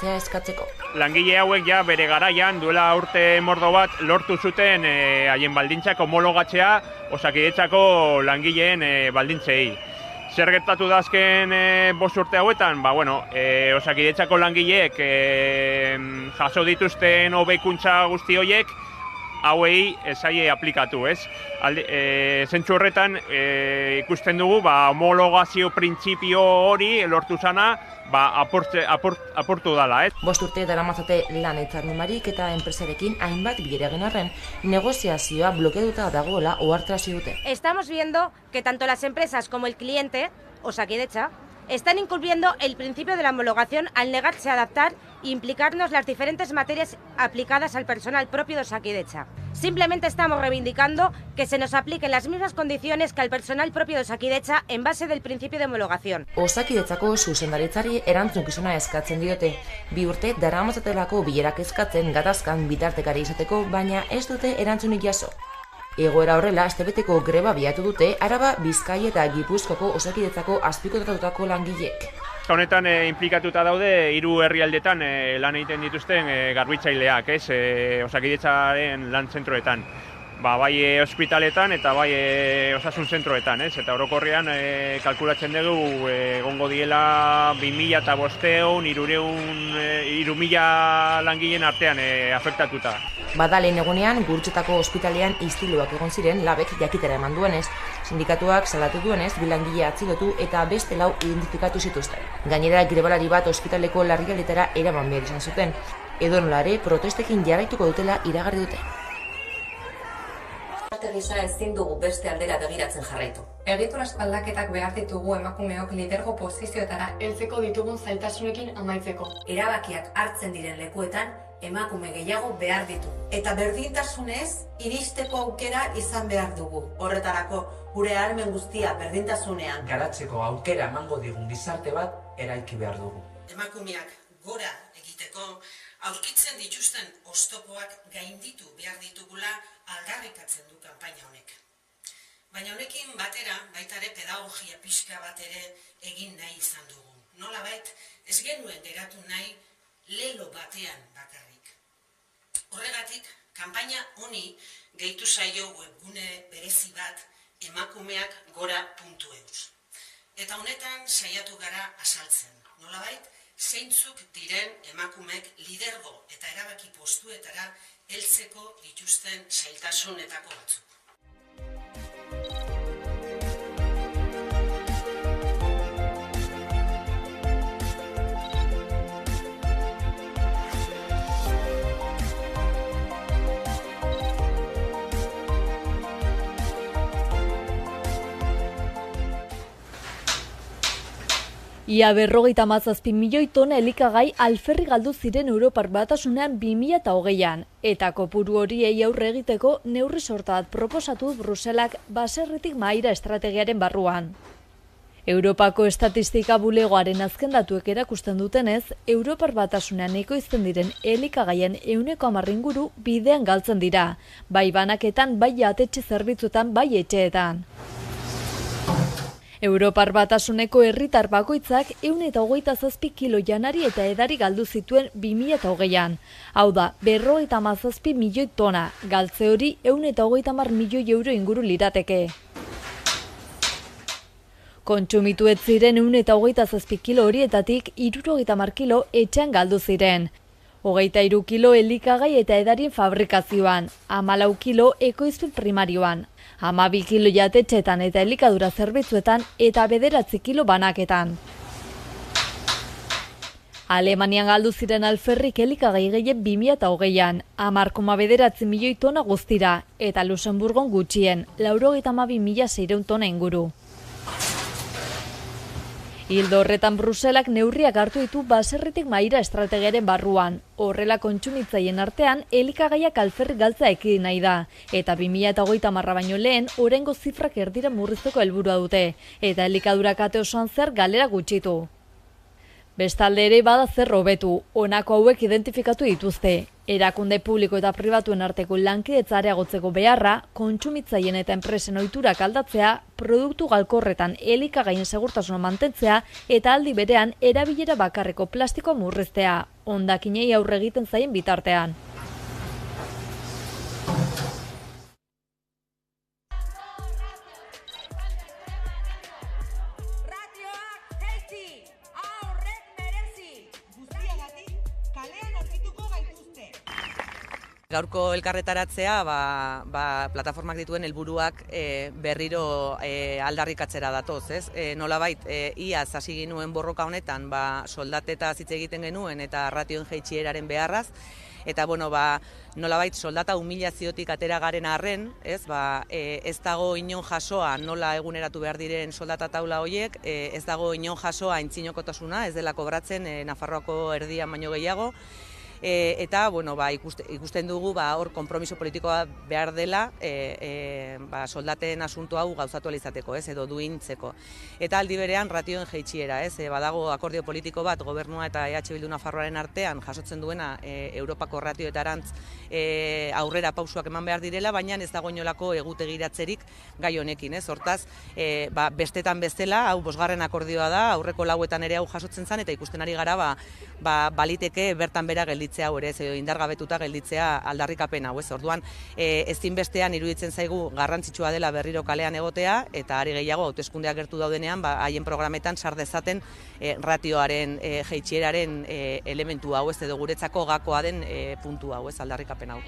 eskatzeko. Langile hauek ja bere garaian duela urte mordo bat lortu zuten haien baldintzak homologatzea Osakidetzako langileen baldintzei. Zer gertatu da azken 5 urte hauetan? Osakidetzako langileek jaso dituzten hobekuntza guzti horiek hauei zaie aplikatu, ez? Zentzu horretan ikusten dugu homologazio printzipio hori lortu zana apurtu dala, ez? 5 urte daramatzate lan hitzarmenbarik eta enpresarekin hainbat bilera egin arren, negoziazioa blokeatuta dagoela ohartarazi dute. Estamos viendo que tanto las empresas como el cliente, Osakidetza, están incumpliendo el principio de la homologación al negarse a adaptar e implicarnos las diferentes materias aplicadas al personal propio de Osakidetza. Simplemente estamos reivindicando que se nos apliquen las mismas condiciones que al personal propio de Osakidetza en base del principio de homologación. Osakidetzako zuzendaritzari erantzukizuna eskatzen diote. 2 urte daramatzatelako bilerak eskatzen gatazkan bitartekari izateko, baina ez dute erantzunik jaso. Egoera horrela, astebeteko greba biatu dute Araba, Bizkaia eta Gipuzkoako Osakidetzako azpikontratutako langileek. Honetan inplikatuta daude 3 herrialdetan lan egiten dituzten garbitzaileak, ez? Osakidetzaren lan zentroetan. Bai ospitaletan eta bai osasun zentroetan, ez? Eta orokorrean kalkulatzen dugu egongo diela 2.500 langileen artean afektatuta. Lehen egunean, Gurutzetako ospitalean istiluak egon ziren labek jakitera eman duenez. Sindikatuak salatu duenez, 2 langile atzilotu eta beste 4 identifikatu zituzten. Gainera, grebalari bat ospitaleko larrialdietara eraman behar izan zuten. Edonola ere, protestekin jarraituko dutela iragarri dute. Gisa ezin dugu beste aldera begiratzen jarraitu. Egiturazko aldaketak behar ditugu emakumeok lidergo posizioetara heltzeko ditugun zailtasunekin amaitzeko. Erabakiak hartzen diren lekuetan emakume gehiago behar ditu. Eta berdintasunez iristeko aukera izan behar dugu. Horretarako gure ahalmen guztia berdintasunean garatzeko aukera emango digun gizarte bat eraiki behar dugu. Emakumeak gora egiteko aurkitzen dituzten oztopoak gainditu behar ditugula aldarrikatzen du kanpaina honek. Baina honekin batera baita ere pedagogia pixka bat ere egin nahi izan dugu. Nolabait ez genuen geratu nahi lelo batean bakarrik. Horregatik, kanpaina honi gehitu zaio webgune berezi bat emakumeakgora.eus. Eta honetan saiatu gara azaltzen. Nolabait, zeintzuk diren emakumeek lidergo eta erabaki postuetara heltzeko dituzten zailtasunetako batzuk. Ia 57 milioi tona elikagai alferrik galdu ziren Europar Batasunean 2020an, eta kopuru horiei aurre egiteko neurri sorta bat proposatu Bruselak baserritik mahaira estrategiaren barruan. Europako estatistika bulegoaren azken datuek erakusten dutenez, Europar Batasunean ekoizten diren elikagaien 10% inguru bidean galtzen dira, bai banaketan, bai jatetxe zerbitzuetan, bai etxeetan. Europar Batasuneko herritar bakoitzak 127 kilo janari eta edari galdu zituen 2020an. Hau da, 57 milioi tona, galtze hori 130 milioi euro inguru lirateke. Kontsumitu ez ziren 127 kilo horietatik 70 kilo etxean galdu ziren. 23 kilo elikagai eta edarien fabrikazioan, 14 kilo ekoizpen primarioan, 12 kilo jatetxetan eta elikadura zerbitzuetan eta 9 kilo banaketan. Alemanian galdu ziren alferrik elikagai gehien 2020an, 10,9 milioi tona guztira, eta Luxemburgon gutxien, 92.600 tona inguru. Hildo horretan Bruselak neurriak hartu ditu baserritik mahaira estrategiaren barruan. Horrela kontsumitzaien artean elikagaiak alferrik galtzea ekidin nahi da. Eta 2030 baino lehen oraingo zifrak erdira murrizteko helburua dute. Eta elikadura kate osoan zer galera gutxitu. Bestalde ere bada zer hobetu, honako hauek identifikatu dituzte. Erakunde publiko eta pribatuen arteko lankidetza areagotzeko beharra, kontsumitzaileen eta enpresen ohiturak aldatzea, produktu galkorretan elikagaien segurtasuna mantentzea eta aldi berean erabilera bakarreko plastikoa murriztea, hondakinei aurre egiten zaien bitartean. Gaurko elkarretaratzea plataformak dituen helburuak berriro aldarrikatzera datoz, ez? Nolabait, iaz hasi ginuen borroka honetan soldatetaz hitz egiten genuen eta ratioen jaitsieraren beharraz, eta nolabait soldata humilaziotik atera garen arren, ez dago inon jasoa nola eguneratu behar diren soldata taula horiek, ez dago inon jasoa aintzinokotasuna, ez dela kobratzen Nafarroako erdian baino gehiago, eta ikusten dugu hor konpromiso politikoa behar dela soldaten asunto hau gauzatu izateko, edo duintzeko. Eta aldi berean ratioen jaitsiera, badago akordio politiko bat gobernua eta EH Bildu Nafarroaren artean jasotzen duena Europako ratioetarantz aurrera pausuak eman behar direla, baina ez dago inolako egutegiratzerik gai honekin. Hortaz, bestetan bezala, hau 5. akordioa da, aurreko lauetan ere hau jasotzen zen, eta ikusten ari gara baliteke bertan bera gelditzea hau ere, edo indargabetuta gelditzea aldarrikapen hau, Orduan, ezinbestean iruditzen zaigu garrantzitsua dela berriro kalean egotea, eta ari gehiago hauteskundeak gertu daudenean, haien programetan sar dezaten ratioaren jaitsieraren elementu hau, edo guretzako gakoa den puntu hau, aldarrikapen hau.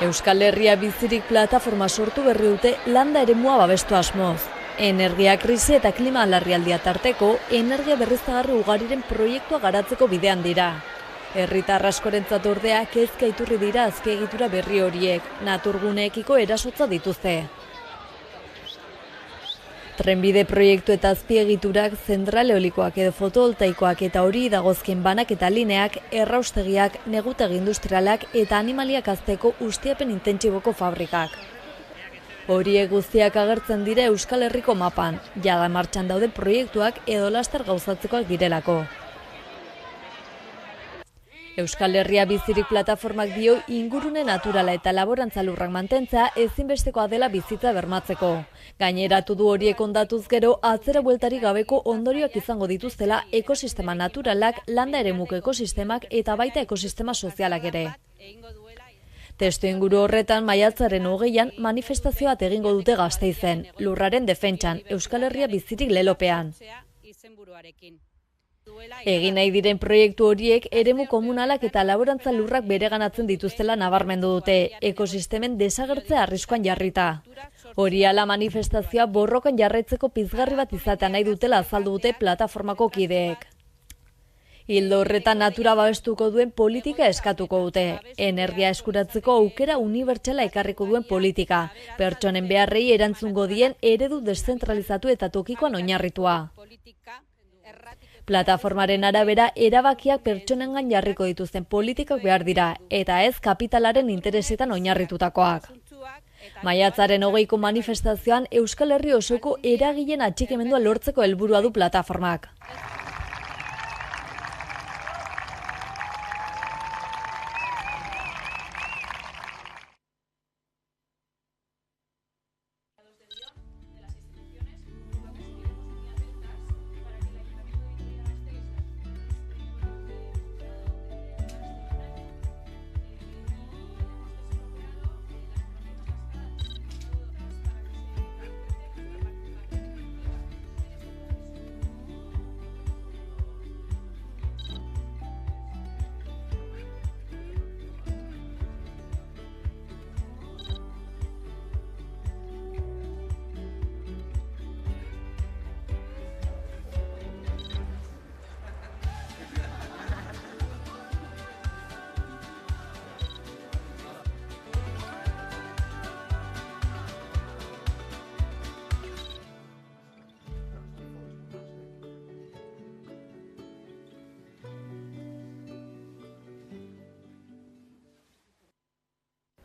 Euskal Herria Bizirik plataforma sortu berri dute landa eremua babestu asmoz. Energia krisi eta klima larrialdia tarteko, energia berriztagarri ugariren proiektua garatzeko bidean dira. Herritar askorentzat ordea kezka iturri dira azpiegitura berri horiek, naturguneekiko erasotza dituzte. Trenbide proiektu eta azpiegiturak, zentral eolikoak edo fotovoltaikoak eta hori dagozkien banak eta lineak, erraustegiak, negutegi industrialak eta animaliak hazteko ustiapen intentsiboko fabrikak. Horiek guztiak agertzen dira Euskal Herriko mapan, jada martxan daude proiektuak edo laster gauzatzekoak direlako. Euskal Herria Bizirik plataformak dio ingurune naturala eta laborantza lurrak mantentzea ezinbestekoa dela bizitza bermatzeko. Gaineratu du horiek ondatuz gero atzera bueltarik gabeko ondorioak izango dituztela ekosistema naturalak, landa eremuko ekosistemak eta baita ekosistema sozialak ere. Testu inguru horretan maiatzaren 20an manifestazio bat egingo dute Gasteizen, lurraren defentsan, Euskal Herria Bizirik lelopean. Egin nahi diren proiektu horiek eremu komunalak eta laborantza lurrak bereganatzen dituztela nabarmendu dute, ekosistemen desagertzea arriskuan jarrita. Hori ala manifestazioa borrokan jarraitzeko pizgarri bat izatea nahi dutela azaldu dute plataformako kideek. Ildo horretan natura babestuko duen politika eskatuko dute, energia eskuratzeko aukera unibertsala ekarriko duen politika, pertsonen beharrei erantzungo dien eredu deszentralizatu eta tokikoan oinarritua. Plataformaren arabera, erabakiak pertsonengan jarriko dituzten politikak behar dira, eta ez kapitalaren interesetan oinarritutakoak. Maiatzaren 20ko manifestazioan Euskal Herri osoko eragileen atxikimendua lortzeko helburua du plataformak.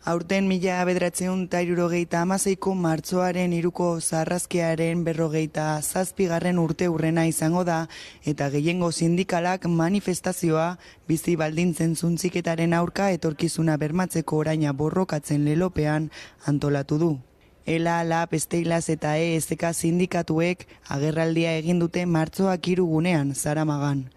Aurten 1976ko martxoaren 3ko sarrazkearen 47. urte urrena izango da, eta gehiengo sindikalak manifestazioa bizi baldintzen zuntziketaren aurka etorkizuna bermatzeko oraina borrokatzen lelopean antolatu du. ELA, LAB, Steilas eta ESK sindikatuek agerraldia egin dute martxoak 3 gunean, Zaramagan.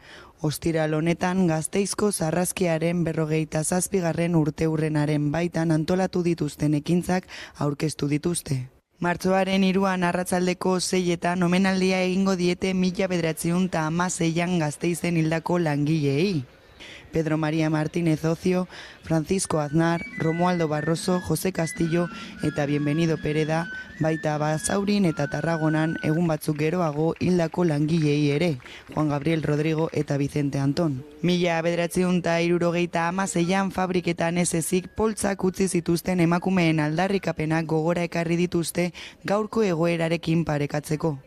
Ostiral honetan Gasteizko sarrazkiaren 47. urteurrenaren baitan antolatu dituzten ekintzak aurkeztu dituzte. Martxoaren 3an arratsaldeko 6etan omenaldia egingo diete 1916an Gasteizen hildako langileei. Pedro María Martínez Ocio, Francisco Aznar, Romualdo Barroso, José Castillo eta Bienvenido Pereda, baita Basaurin eta Tarragonan egun batzuk geroago hildako langilei ere, Juan Gabriel Rodrigo eta Vicente Anton. 1976an fabriketan ez ezik poltsak utzi zituzten emakumeen aldarrikapenak gogora ekarri dituzte gaurko egoerarekin parekatzeko.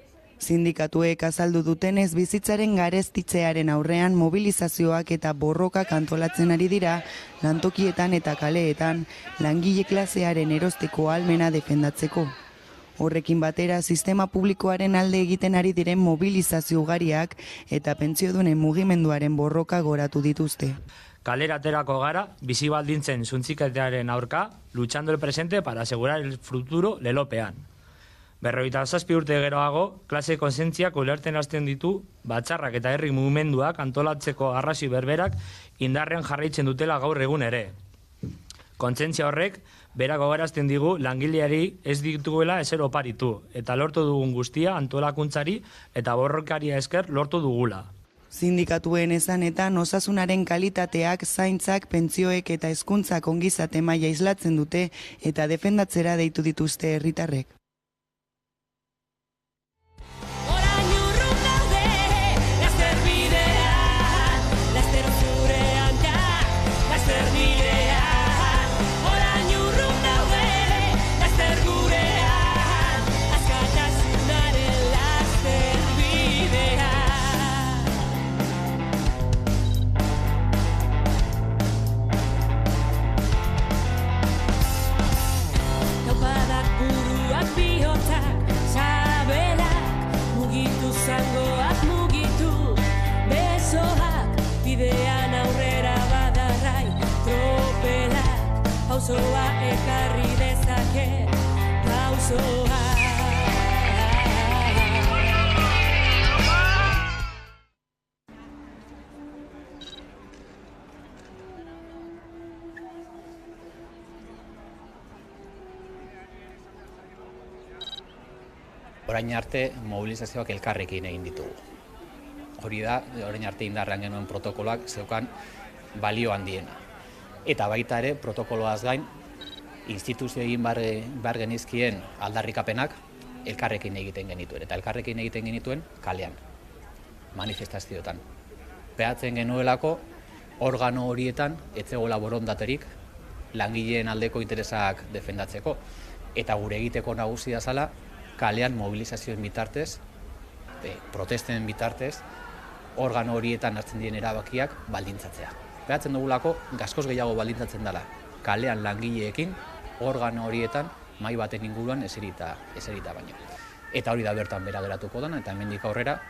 Sindikatuek azaldu dutenez bizitzaren garestitzearen aurrean mobilizazioak eta borrokak antolatzen ari dira, lantokietan eta kaleetan langile klasearen erosteko ahalmena defendatzeko. Horrekin batera, sistema publikoaren alde egiten ari diren mobilizazio ugariak eta pentsiodunen mugimenduaren borroka goratu dituzte. Kalera aterako gara, bizi baldintzen zuntziketearen aurka, luchando el presente para asegurar el futuro lelopean. 57 urte geroago, klase konsentziak ulerten hasten ditu, batzarrak eta herri mugimenduak antolatzeko arrazoi berberak indarrean jarraitzen dutela gaur egun ere. Kontsentzia horrek, berak gogorazten digu langileari ez dituela ezer oparitu, eta lortu dugun guztia antolakuntzari eta borrokaria esker lortu dugula. Sindikatuen esanetan osasunaren kalitateak, zaintzak, pentsioek eta hezkuntzak ongizate maila islatzen dute eta defendatzera deitu dituzte herritarrek. Pausoa ekarri dezake, pausoa. Orain arte mobilizazioak elkarrekin egin ditugu. Hori da, orain arte indarrean genuen protokoloak zeukan balio handiena. Eta baita ere, protokoloaz gain, instituzio egin behar genizkien aldarrikapenak elkarrekin egiten genituen. Eta elkarrekin egiten genituen kalean, manifestazioetan. Behatzen genuelako, organo horietan etzegoela borondaterik langileen aldeko interesak defendatzeko. Eta gure egiteko nagusia zala, kalean mobilizazioen bitartez, protesten bitartez, organo horietan hartzen diren erabakiak baldintzatzea. Behatzen dugulako, gaskoz gehiago baldintzatzen dela, kalean langileekin, organo horietan, mahai baten inguruan eserita baino. Eta hori da bertan bera geratuko dena, eta hemendik aurrera,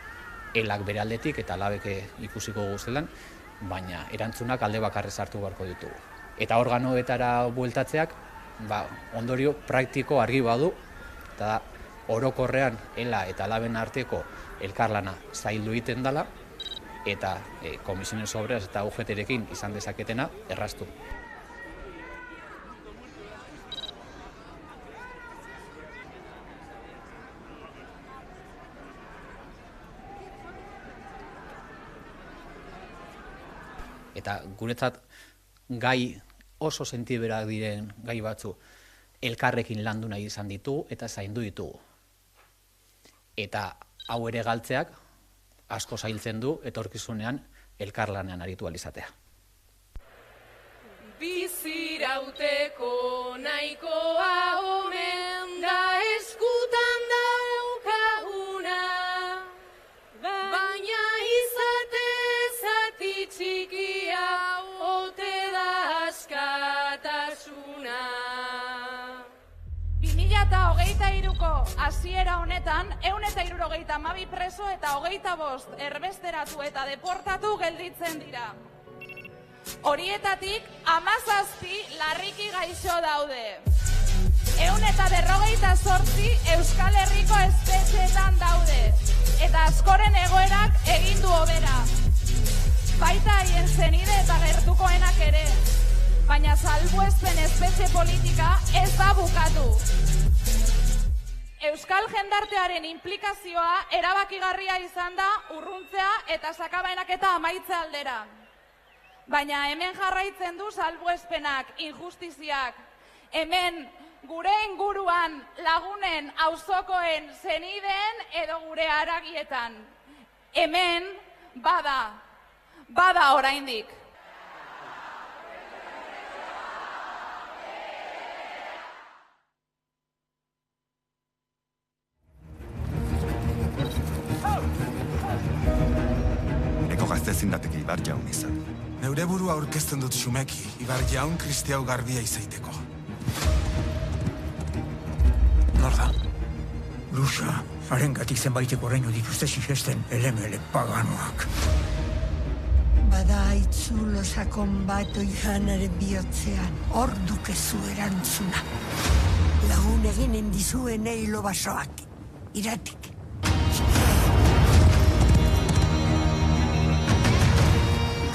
elak bere aldetik eta labek ikusiko guztelan, baina erantzunak alde bakarrez hartu beharko ditugu. Eta organoetara bueltatzeak, ondorio praktiko argi badu, eta orokorrean ela eta laben arteko elkarlana zaildu egiten dela, eta komisiones obreras eta UGT-rekin izan dezaketena erraztu. Eta guretzat gai oso sentiberak diren gai batzu elkarrekin landu nahi izan ditugu eta zaindu ditugu. Eta hau ere galtzeak asko zailtzen du etorkizunean elkarlanean aritu alizatea. Bizirauteko nahikoa omen da eskutan daukaguna, baina izate zati txikia ote da askatasuna. 2003ko hasiera honetan 172 preso eta 25 erbesteratu eta deportatu gelditzen dira. Horietatik 17 larriki gaixo daude. 158 Euskal Herriko espetxeetan daude, eta askoren egoerak egin du hobera. Baita haien zenide eta gertukoenak ere, baina salbuespen espetxe politika ez da bukatu. Euskal jendartearen implikazioa erabakigarria izan da urruntzea eta sakabanaketa amaitze aldera. Baina hemen jarraitzen du salbuespenak, injustiziak. Hemen gure inguruan lagunen, auzokoen, zenideen edo gure haragietan. Hemen bada oraindik. Eko gazte ezin dateke Ibar Jaun izan. Neure burua aurkezten dut xumeki, Ibar Jaun kristiau garbia izaiteko. Nor da? Lusa, harengatik zenbaiteko oraino dituzte sinesten elemele paganoak. Bada aitzulo sakon bat oijanaren bihotzean, hor dukezu erantzuna. Lagun eginen dizuen eilo basoak, iratik.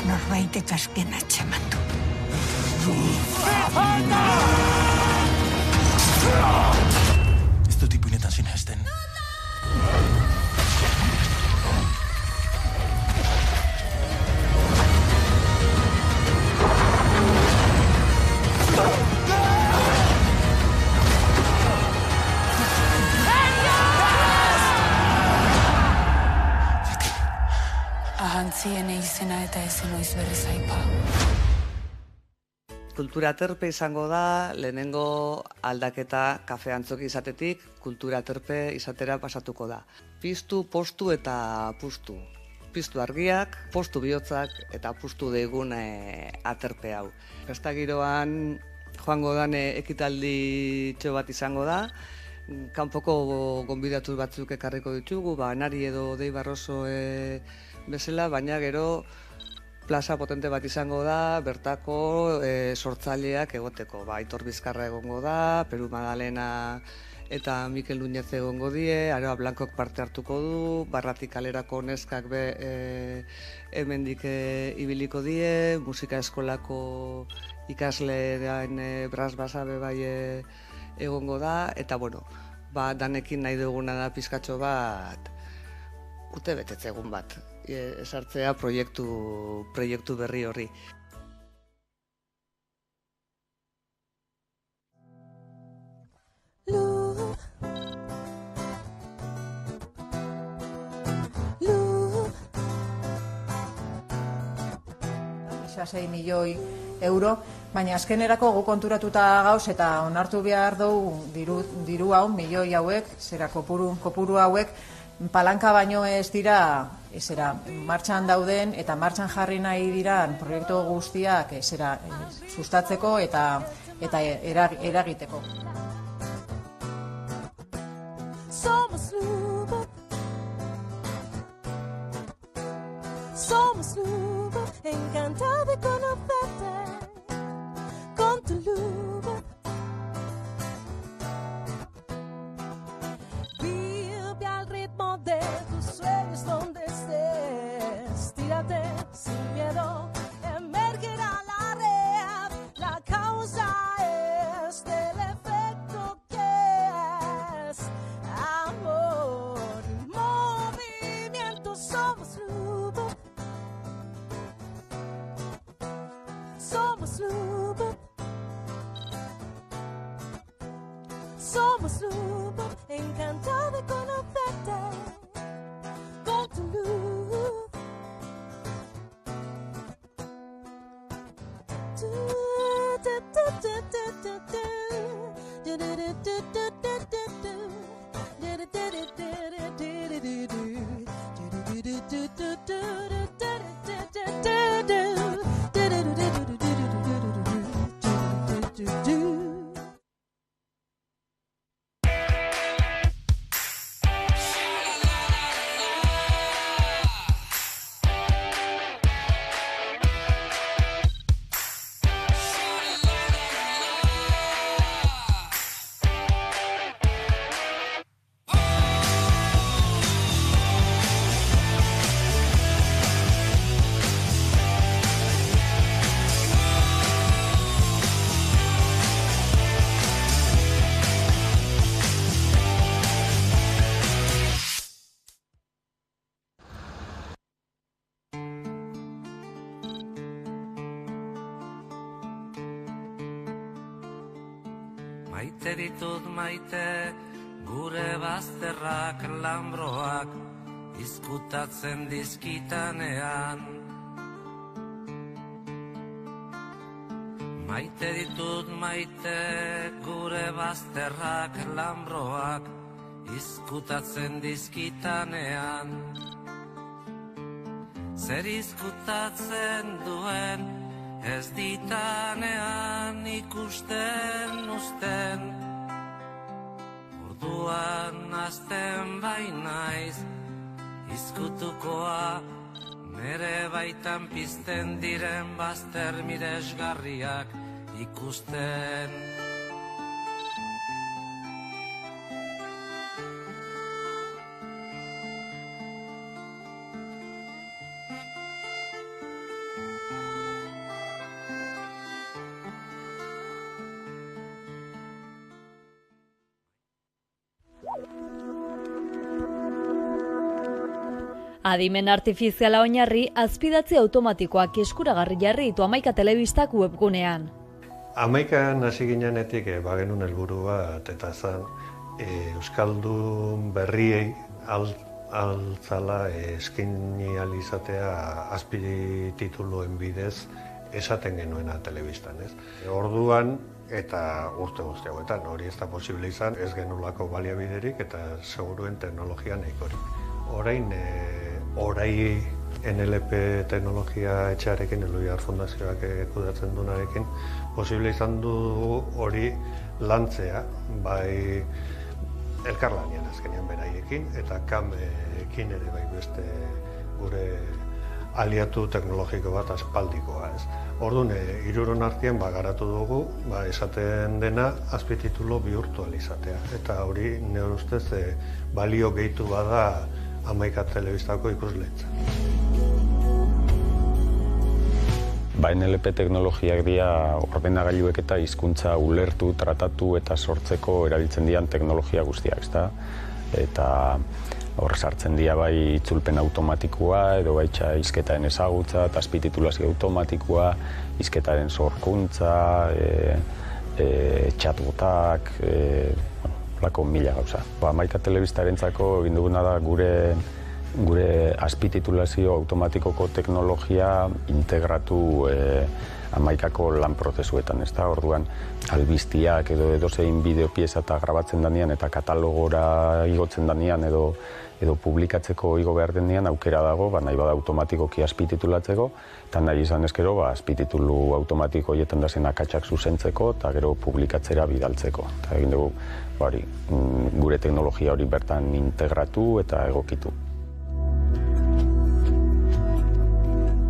Norbaitek azken atxamatu. Ez dut ipuinetan sinesten. Ahantzien izena eta ezen oiz berriz aipa. Kultura aterpe izango da, lehenengo aldaketa kafe antzoki izatetik, kultura aterpe izatera pasatuko da. Piztu, postu eta pustu. Piztu argiak, postu bihotzak eta pustu deigun aterpe hau. Festa giroan joango dan ekitaldi txo bat izango da, kanpoko gonbidatu batzuk ekarriko ditugu, Nari edo Dei Barroso bezala, baina gero plaza potente bat izango da, bertako sortzaileak egoteko. Aitor Bizkarra egongo da, Peru Madalena eta Mikel Nuñez egongo die, Aroa Blankok parte hartuko du, Barratik kalerako neskak hemendik ibiliko die, musika eskolako ikaslean Bras Basabe bai egongo da, eta bueno, danekin nahi duguna da pizkatxo bat, urte betetze egun bat, esartzea proiektu berri horri. Isa 6 milioi euro, baina azkenerako gu konturatuta gauz eta onartu behar dugu diru hau, milioi hauek, zera kopuru hauek, palanka baino ez dira martxan dauden eta martxan jarri nahi diran proiektu guztiak sustatzeko eta eragiteko. Somos Luba, somos Luba, encantada de conocerte con tu Luba. Vive al ritmo de tus sueños donde estés, tírate sin miedo, emergerá la red, la causa es del efecto que es amor, movimiento, somos Luba, somos Luba, somos Luba, encantada de conocerte con tu luz. Maite ditut maite, gure bazterrak lambroak izkutatzen dizkitanean. Maite ditut maite, gure bazterrak lambroak izkutatzen dizkitanean. Zer izkutatzen duen, ez ditanean ikusten uzten. Orduan azten bainaiz, izkutukoa, nere baitan pizten diren bazter miresgarriak ikusten. Adimen artifiziala oinarri, azpidatze automatikoak eskuragarri jarri ditu Hamaika Telebistak webgunean. Hamaikan hasi ginenetik bagenun helburu bat, eta zan euskaldun berriei altzala eskaini ahal izatea azpitituluen bidez esaten genuena telebistan, ez? Orduan eta urte guzti hauetan, hori ez da posible izan, ez genulako baliabiderik eta seguruen teknologia nahikorik. Orai NLP teknologia etxearekin, Eluiar Fundazioak kudeatzen duenarekin, posible izan du hori lantzea, bai elkarlanean azkenean beraiekin, eta kamekin ere bai beste gure aliatu teknologiko bat aspaldikoa, ez. Orduan, hiruron artean garatu dugu, esaten dena azpititulu bihurtu ahal izatea, eta hori nire ustez balio gehitu bada Hamaika Telebistako ikusleitza. NLP teknologiak dira ordenagailuek eta hizkuntza ulertu, tratatu eta sortzeko erabiltzen dian teknologia guztiak, ezta? Eta hor sartzen dira bai itzulpen automatikoa, edo baita hizketaren ezagutza, eta azpititulazio automatikoa, hizketaren sorkuntza, chatbotak, lako mila gauza. Hamaika Telebistarentzako egin duguna da gure azpititulazio automatikoko teknologia integratu Hamaikako lan prozesuetan, ezta? Orduan albiztiak edo edozein bideopieza eta grabatzen danean eta katalogora igotzen danean edo publikatzeko igo behar denean aukera dago, nahi bada automatikoki azpititulatzeko, eta nahi izan ezkero azpititulu automatiko horietan dazen akatsak zuzentzeko eta gero publikatzera bidaltzeko. Eta egin dugu gure teknologia hori bertan integratu eta egokitu.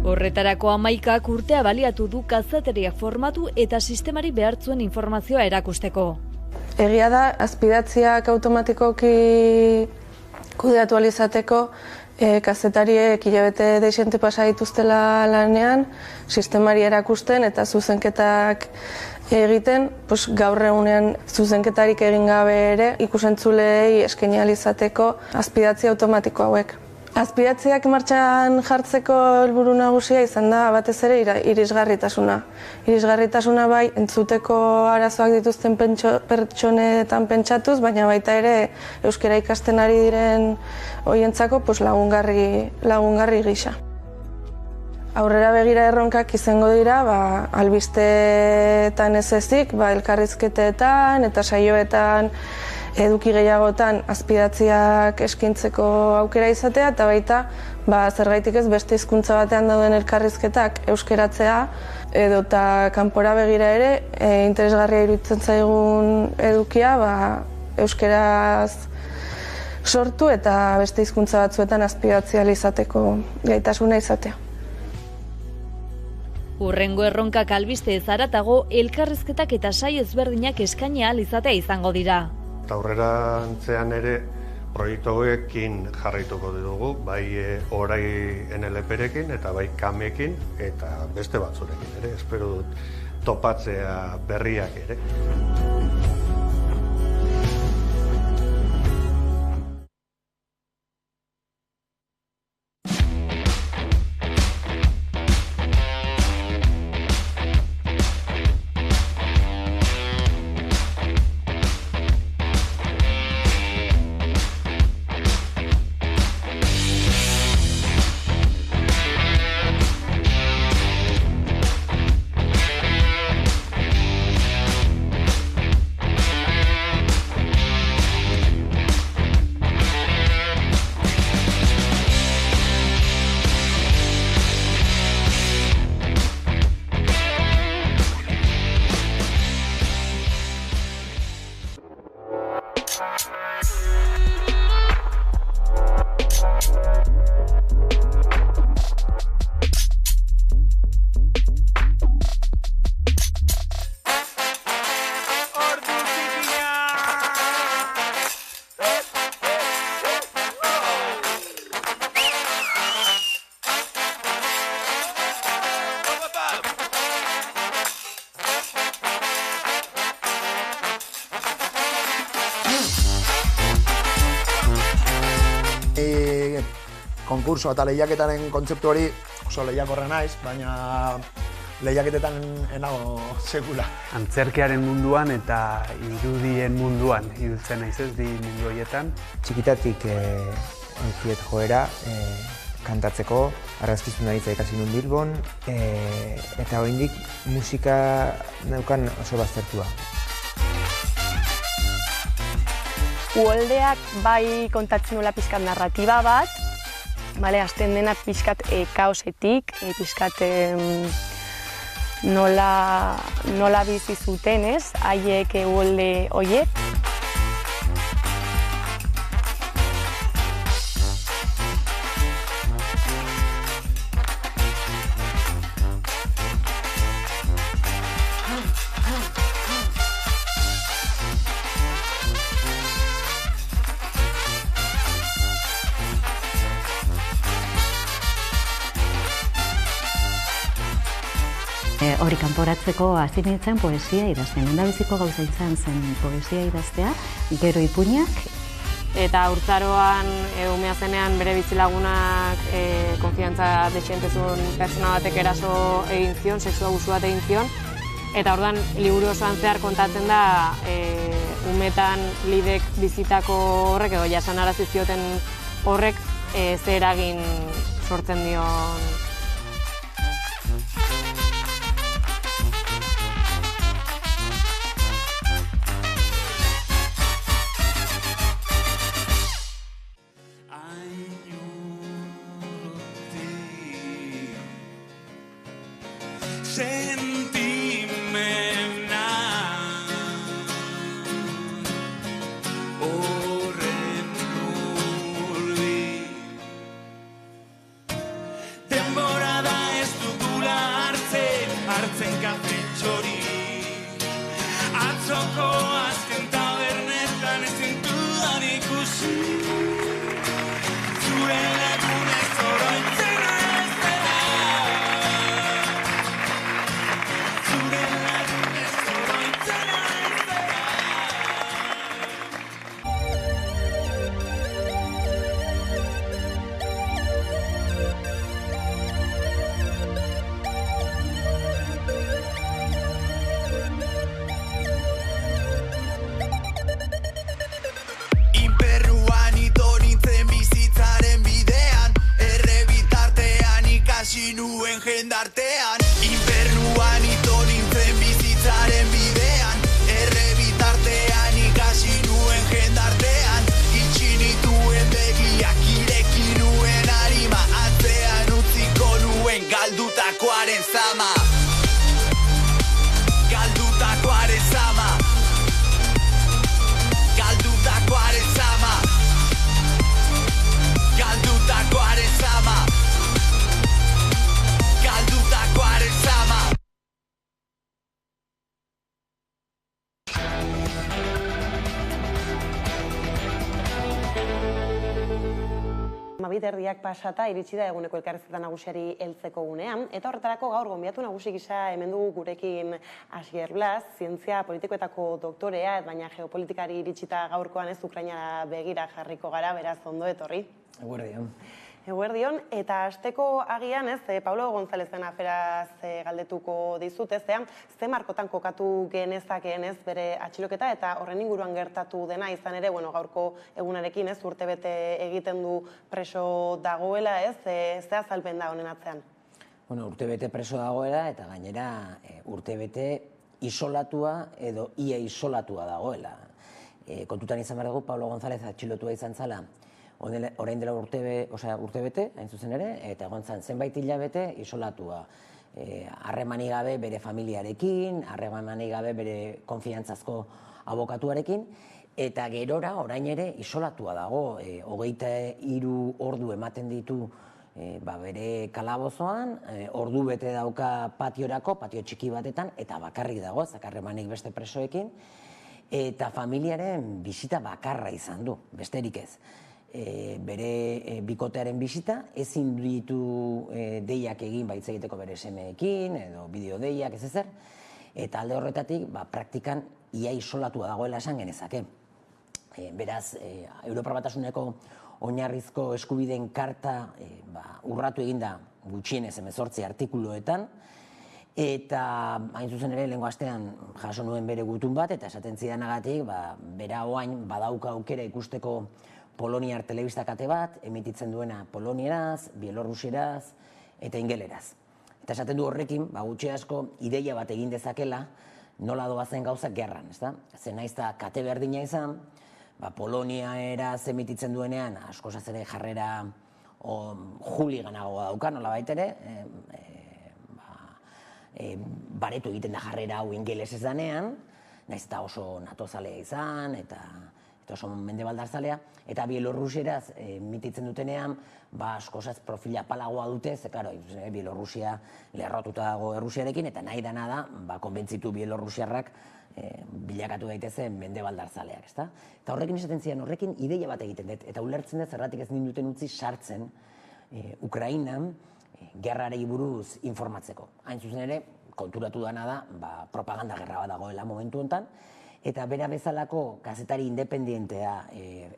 Horretarako Hamaikak urtea baliatu du kazeteriak formatu eta sistemari behartzuen informazioa erakusteko. Egia da, azpidatziak automatikoki kudeatu ahal izateko, kazetariek hilabete deixente pasa dituztela lanean, sistemari erakusten eta zuzenketak egiten, gaur egunean zuzenketarik egin gabe ere ikusentzulei eskaini ahal izateko azpidatzi automatiko hauek. Azpidatziak martxan jartzeko helburu nagusia izan da batez ere irisgarritasuna. Irisgarritasuna bai entzuteko arazoak dituzten pertsonetan pentsatuz, baina baita ere euskara ikasten ari diren hoientzako lagungarri gisa. Aurrera begira erronkak izango dira, albisteetan ez ezik, elkarrizketetan eta saioetan eduki gehiagotan azpidatziak eskintzeko aukera izatea, eta baita zergaitik ez beste hizkuntza batean dauden elkarrizketak euskeratzea, edota kanpora begira ere interesgarria iruditzen zaigun edukia euskeraz sortu eta beste hizkuntza batzuetan azpidatzia izateko gaitasuna izatea. Hurrengo erronkak albiste zaratago elkarrizketak eta saio ezberdinak eskaini ahal izatea izango dira. Eta aurrerantzean ere proiektu hauekin jarraituko dugu, bai orai NLP-rekin eta bai kamekin eta beste batzurekin ere, espero dut topatzea berriak ere. konkurso eta lehiaketaren kontzeptu hori oso lehiakorra naiz, baina lehiaketetan enago sekula. Antzerkiaren munduan eta irudien munduan ibiltzen naiz ez, bi mundu horietan. Txikitatik entziet joera, kantatzeko, argazkizuna hitza ikasi nun Bilbon, eta oraindik musika neukan oso baztertua. Uholdeak bai kontatzen duela pixkat narratiba bat, hasten dena pixkat kaosetik, pixkat nola bizi zuten, ez, haiek uholde horiek. Hori kanporatzeko hasi nintzen poesia idazten. Lehendabiziko gauza izan zen poesia idaztea, gero ipuinak. Eta urtzaroan, umea zenean bere bizilagunak konfiantza desientezun pertsona batek eraso egin zion, sexu abusu bat egin zion. Eta orduan, liburu osoan zehar kontatzen da umetan lidek bizitako horrek, edo jasanarazi zioten horrek ze eragin sortzen dion. Jendartean, infernuan ito nintzen bizitzaren bidean, errebitartean ikasi nuen jendartean, itxi nituen begiak ireki nuen arima, atzean utziko nuen galdutakoaren zama. Galdutakoaren zama. Galdutakoaren zama. Galdutakoaren zama. Galdutakoaren zama. Mabiterdiak pasata iritsi da eguneko elkarrizketa nagusiari heltzeko gunean, eta horretarako gaur gonbidatu nagusi gisa hemen dugu gurekin Asier Blas, zientzia politikoetako doktorea, baina geopolitikari iritsita gaurkoan ez Ukrainara begira jarriko gara, beraz ondo etorri. Eguerdion. Eguerdion, eta hasteko agian ez, Paulo Gonzalezen aferaz galdetuko dizut, ez, ze markotan kokatu genezakeen ez bere atxiloketa eta horren inguruan gertatu dena izan ere, gaurko egunarekin ez, urtebete egiten du preso dagoela ez, ze azalpen da honen atzean? Urtebete preso dagoela eta gainera urtebete isolatua edo ia isolatua dagoela. Kontutan izan behar dugu, Paulo González atxilotua izan zala, orain dela urtebete, hain zuzen ere, eta egon zen zenbait hilabete isolatua. Harremanik gabe bere familiarekin, harremanik gabe bere konfiantzazko abokatuarekin, eta gerora orain ere isolatua dago, 23 ordu ematen ditu bere kalabozoan, ordu bete dauka patiorako, patio txiki batetan, eta bakarrik dago, zakarremanik beste presoekin, eta familiaren bisita bakarra izan du, besterik ez. Bere bikotearen bisita, ezin ditu deiak egin baitz egiteko bere semeekin, edo bideo deiak ez ezer, eta alde horretatik praktikan ia isolatua dagoela esan genezake. Beraz, Europar Batasuneko oinarrizko eskubideen karta urratu eginda gutxienez 18 artikuluetan, eta hain zuzen ere lehengo astean jaso nuen bere gutun bat, eta esaten zidanagatik, bera oain badauka aukera ikusteko poloniar telebista kate bat, emititzen duena polonieraz, bielorrusieraz eta ingeleraz. Eta esaten du horrekin, gutxi asko ideia bat egin dezakela, nola doazen gauzak gerran, ezta? Zer naiz da kate berdina izan, Polonieraz emititzen duenean, askozaz ere jarrera juliganagoa dauka, nola baitere, baretu egiten da jarrera hau ingelesez danean, naiz eta oso natozalea izan, eta oso mendebaldarzalea, eta bielorrusieraz emititzen dutenean, askozaz profila apalagoa dute, ze, karo, Bielorrusia lerrotuta dago Errusiarekin, eta nahi dana da, konbentzitu bielorrusiarrak bilakatu daitezen mendebaldarzaleak, ezta? Eta horrekin esaten zian, horrekin ideia bat egiten dut, eta ulertzen dut zerratik ez ninduten utzi sartzen Ukrainan gerrarei buruz informatzeko. Hain zuzen ere, konturatu dana da, propaganda gerra bat dagoela momentu honetan, eta bera bezalako kazetari independientea,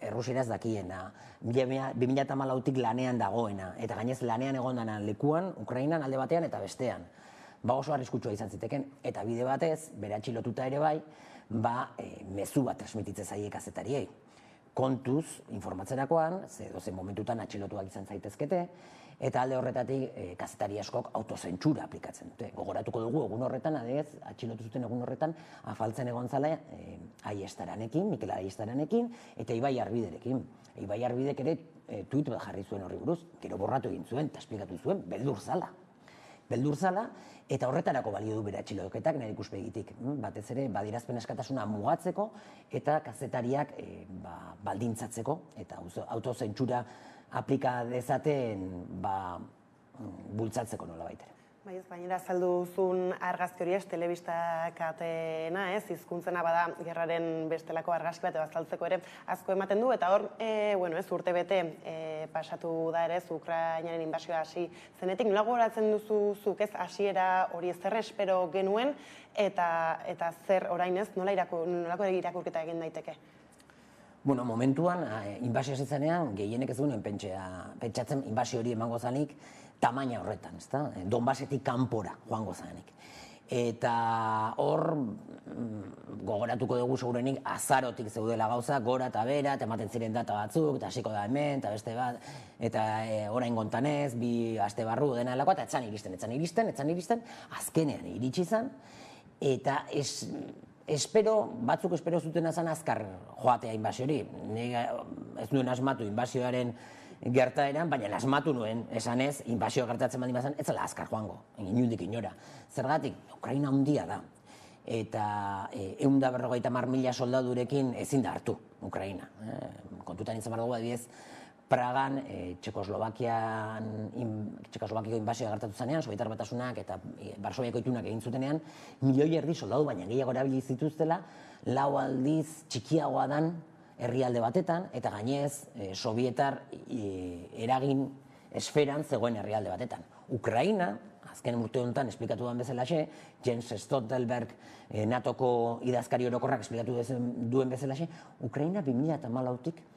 errusieraz dakiena, 2014tik lanean dagoena, eta gainez lanean egondana lekuan, Ukrainan alde batean eta bestean. Oso arriskutsua izan ziteken, eta bide batez, bere atxilotuta ere bai, mezu bat transmititze zaie kazetariei. Kontuz, informatzerakoan, ze dozen momentutan atxilotuak izan zaitezkete, eta alde horretatik kazetari askok autozentsura aplikatzen dute. Gogoratuko dugu, egun horretan, adez, atxilotu zuten egun horretan, afaltzen egon zala Aiestaranekin, Mikel Aiestaranekin, eta Ibai Arbiderekin. Ibai Arbidek ere tuit bat jarri zuen horri buruz, gero borratu egin zuen, eta esplikatu zuen, beldur zala, eta horretarako balio du bere atxiloketak nire ikuspegitik. Batez ere, badirazpen askatasuna mugatzeko eta kazetariak baldintzatzeko eta autozentsura aplika dezaten bultzatzeko nola baitere. Ez gainera azalduzun argazki hori telebista katena, hizkuntzena bada gerraren bestelako argazki bat azaltzeko ere asko ematen du, eta hor, urte bete pasatu da ere, Ukrainaren inbasioa hasi zenetik, nola gogoratzen duzu zuk ez hasiera hori zer espero genuen, eta zer orain ez, nolako irakurketa egin daiteke? Momentuan, inbasio zitzenean, gehienek ez duen pentsatzen inbasio hori emango zanik tamaina horretan, ezta? Donbasetik kanpora joango zanik. Eta hor, gogoratuko dugu segurenik azarotik zeudela gauza, gora eta bera, eta ematen ziren data batzuk, eta hasiko da hemen, eta beste bat, eta orain gontanez, 2 aste barru dena helakoa, eta etzan iristen, azkenean iritsi izan, eta batzuk espero zuten azan azkar joatea inbasio hori. Ez nuen asmatu inbasioaren gertaeran, baina asmatu nuen, esanez, inbasioa gertatzen baldin bazan, ez zela azkar joango, inundik inora. Zergatik, Ukraina handia da, eta 150.000 soldadurekin ezin da hartu Ukraina. Kontutan izan behar dugu, adibidez, Pragan, Txekoslovakiako inbasioa gertatu zanean, Sobietar Batasunak eta Varsoviako itunak egin zutenean, 1,5 milioi soldadu, baina gehiago erabili zituztela, 4 aldiz txikiagoa dan herrialde batetan, eta gainez, Sobietar eragin esferan zegoen herrialde batetan. Ukraina, azken urte honetan esplikatu duen bezalaxe, Jens Stoltenberg, NATOko idazkari orokorrak esplikatu duen bezalaxe, Ukraina 2014tik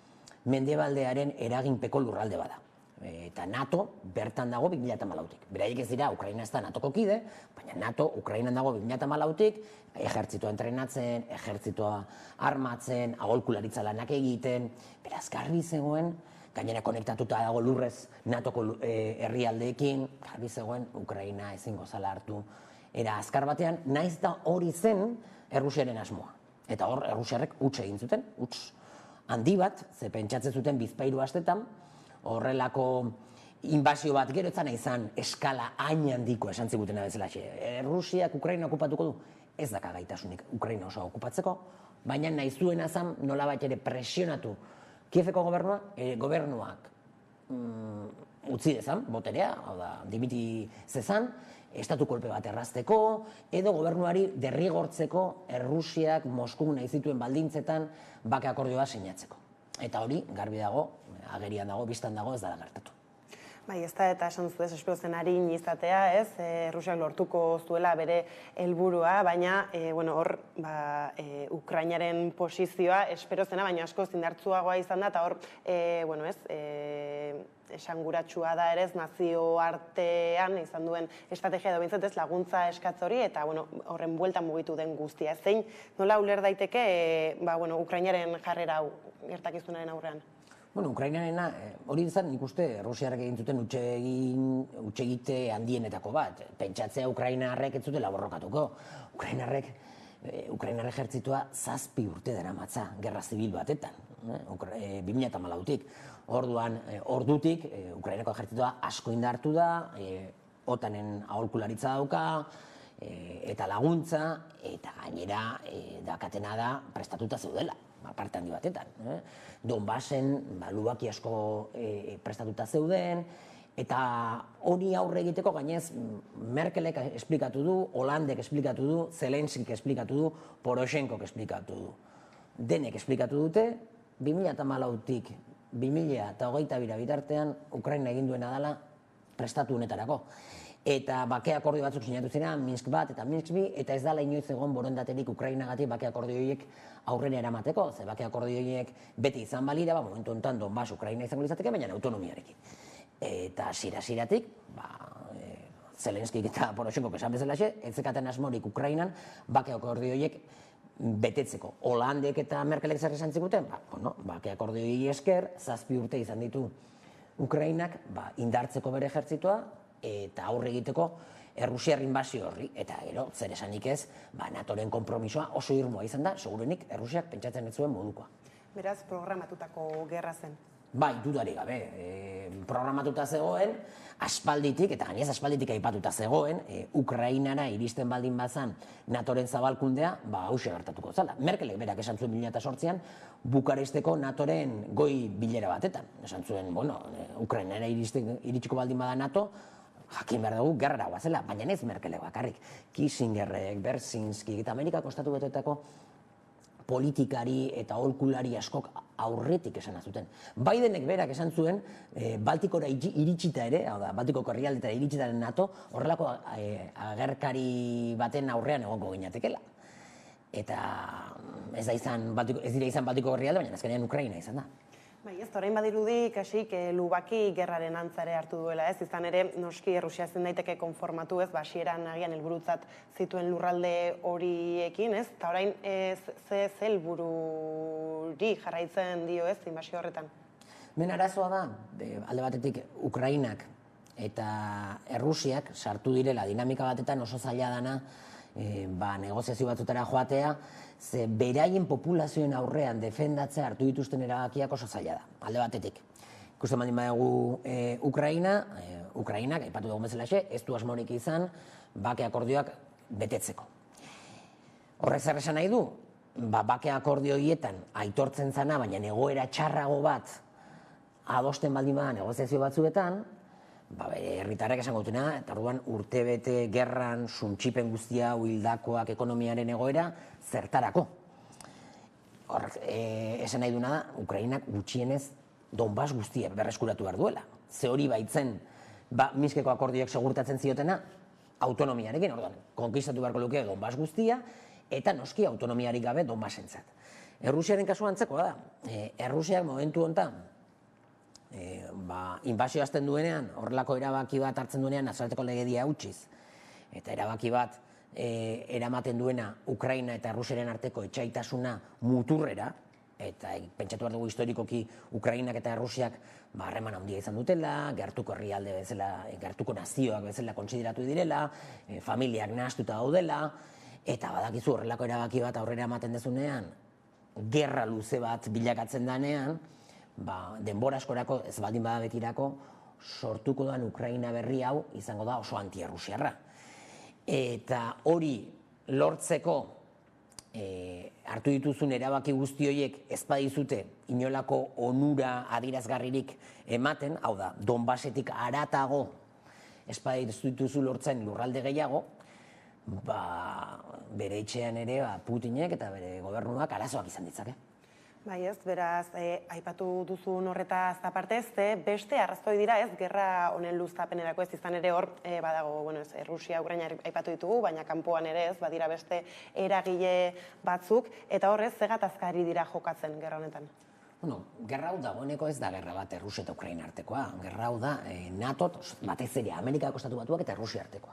mendebaldearen eraginpeko lurralde bada. Eta NATO bertan dago 2014tik. Beraiek ez dira, Ukraina ez da NATOko kide, baina NATO Ukrainan dago 2014tik, ejertzitoa entrenatzen, ejertzitoa armatzen, agolkularitza lanak egiten, beraz garbi zegoen, gainera konektatuta dago lurrez NATOko herrialdeekin, garbi zegoen Ukraina ezingo zala hartu era azkar batean, naiz da hori zen Errusiaren asmoa. Eta hor, Errusiarrek huts egin zuten, huts handi bat, ze pentsatzen zuten 2 astetan, horrelako inbasio bat gero etzana izan eskala hain handiko esan zigutena bezala. Errusiak Ukraina okupatuko du, ez daka gaitasunik Ukraina osoa okupatzeko, baina nahi zuena zan nolabait ere presionatu Kieveko gobernuak utzi dezan, boterea, hau da, dimiti zezan, estatu kolpe bat errazteko, edo gobernuari derrigortzeko Errusiak Moskun nahi zituen baldintzetan bake akordioa sinatzeko. Eta hori, garbi dago, agerian dago, bistan dago, ez dela gertatu. Bai, ez da eta esan zuez, espero zen harin izatea, ez? Rusiak lortuko zuela bere helburua, baina hor Ukrainaren posizioa espero zena, baina asko zindartzuagoa izan da, eta hor, esanguratsua da ere, nazio artean izan duen estrategia edo bintzat ez laguntza eskatz hori, eta horren bueltan mugitu den guztia. Zein, nola uler daiteke Ukrainaren jarrera hau gertakizunaren aurrean? Ukrainarena, hori izan nik uste Rusiarrek egin zuten hutsegite handienetako bat. Pentsatzea Ukrainarrek ez zutela borrokatuko. Ukrainar ejertzitua 7 urte daramatza gerra zibil batetan, 2014tik. Ordutik, Ukrainako ejertzitua asko indartu da, OTAN-en aholkularitza dauka, eta laguntza, eta gainera dakatena da prestatuta zeudela. Parte handi batetan. Donbasen lubaki asko prestatuta zeuden, eta hori aurre egiteko gainez Merkelek esplikatu du, Holandek esplikatu du, Zelenskik esplikatu du, Poroshenkok esplikatu du. Denek esplikatu dute, 2014tik 2022 bitartean Ukraina egin duena dela prestatu honetarako. Eta bake akordio batzuk sinatu ziren, Minsk 1 eta Minsk 2, eta ez dela inoiz egon borondaterik Ukrainagatik bake akordio horiek aurrera eramateko. Ze bake akordio horiek beti izan balira, momentu honetan Donbas Ukraina izango litzateke, baina autonomiarekin. Eta hasieratik, Zelenskik eta Poroshenkok esan bezalaxe, ez zekaten asmorik Ukrainan bake akordio horiek betetzeko. Holandek eta Merkelek zer esan ziguten, bake akordio horiek esker, 7 urte izan ditu Ukrainak indartzeko bere ejertzitua, eta aurre egiteko Errusiar inbasio horri, eta gero, zer esanik ez, NATOren konpromisoa oso irmoa izan da, segurenik Errusiak pentsatzen ez zuen modukoa. Beraz, programatutako gerra zen. Bai, dudarik gabe, programatuta zegoen, aspalditik, eta gainez aspalditik aipatuta zegoen, Ukrainara iristen baldin bazan NATOren zabalkundea, hauxe gertatuko zala. Merkelek berak esan zuen 2008an, Bukaresteko NATOren goi bilera batetan. Esan zuen, Ukrainara iritsiko baldin bada NATO, jakin behar dugu gerrara guazela, baina ez Merkelek bakarrik. Kissingerrek, Berzinskik eta Amerikako estatu batuetako politikari eta aholkulari askok aurretik esan zuten. Bidenek berak esan zuen, Baltikora iritsita ere, Baltikoko herrialdetara iritsitaren NATO, horrelako agerkari baten aurrean egongo ginatekela. Eta ez dira izan Baltiko herrialde, baina azkenean Ukraina izan da. Bai, ez, orain badirudi kasik lubaki gerraren antzare hartu duela, ez? Izan ere, noski Errusia zen daiteke konformatu, ez? Hasieran agian helburutzat zituen lurralde horiekin, ez? Eta orain ze helbururi jarraitzen dio, ez? Inbasio horretan. Arazoa da, alde batetik Ukrainak eta Errusiak sartu direla dinamika batetan oso zaila dana negoziazio batzutara joatea, ze beraien populazioen aurrean defendatzea hartu dituzten erabakiak oso zaila da, alde batetik. Ikusten baldin badugu Ukrainak, aipatu dugun bezalaxe, ez du asmorik izan bake akordioak betetzeko. Horrek zer esan nahi du? Bake akordio horietan aitortzen zana, baina egoera txarrago bat adosten baldin bada negoziazio batzuetan, herritarrek esango dutena, eta orduan urtebete gerran suntsipen guztia, hildakoak, ekonomiaren egoera, zertarako. Horrek, esan nahi duna da, Ukrainak gutxienez Donbas guztia berreskuratu behar duela. Ze hori baitzen, Minskeko akordioak segurtatzen ziotena, autonomiarekin, orduan, konkistatu beharko luke Donbas guztia, eta noski autonomiarik gabe Donbasentzat. Errusiaren kasua antzekoa da. Errusiak momentu honetan, inbasio hasten duenean, horrelako erabaki bat hartzen duenean, nazioarteko legedia hautsiz, eta erabaki bat eramaten duena Ukraina eta Errusiaren arteko etsaitasuna muturrera, eta pentsatu behar dugu historikoki Ukrainak eta Errusiak harreman handia izan dutela, gertuko herrialde bezala, gertuko nazioak bezala kontsideratu direla, familiak nahastuta daudela, eta badakizu horrelako erabaki bat aurrera ematen dezunean, gerra luze bat bilakatzen danean, denbora askorako, ez baldin bada betirako, sortuko da Ukraina berri hau izango da oso anti-errusiarra. Eta hori lortzeko hartu dituzun erabaki guzti horiek ez badizute inolako onura adierazgarririk ematen, hau da, Donbasetik haratago ez badituzu lortzen lurralde gehiago, bere etxean ere Putinek eta bere gobernuak arazoak izan ditzake. Bai ez, beraz, aipatu duzun horretaz aparte beste arrazoi dira ez, gerra honen luzapenerako ez izan ere hor, badago, bueno, ez, Rusia, Ukraina aipatu ditugu, baina kanpoan ere ez, badira beste eragile batzuk, eta horrez, ze gatazkari dira jokatzen gerra honetan? Bueno, gerra hau dagoeneko ez da gerra bat Rusia eta Ukraina artekoa. Gerra hau da NATO, batez ere Amerikako Estatu Batuak eta Rusia artekoa.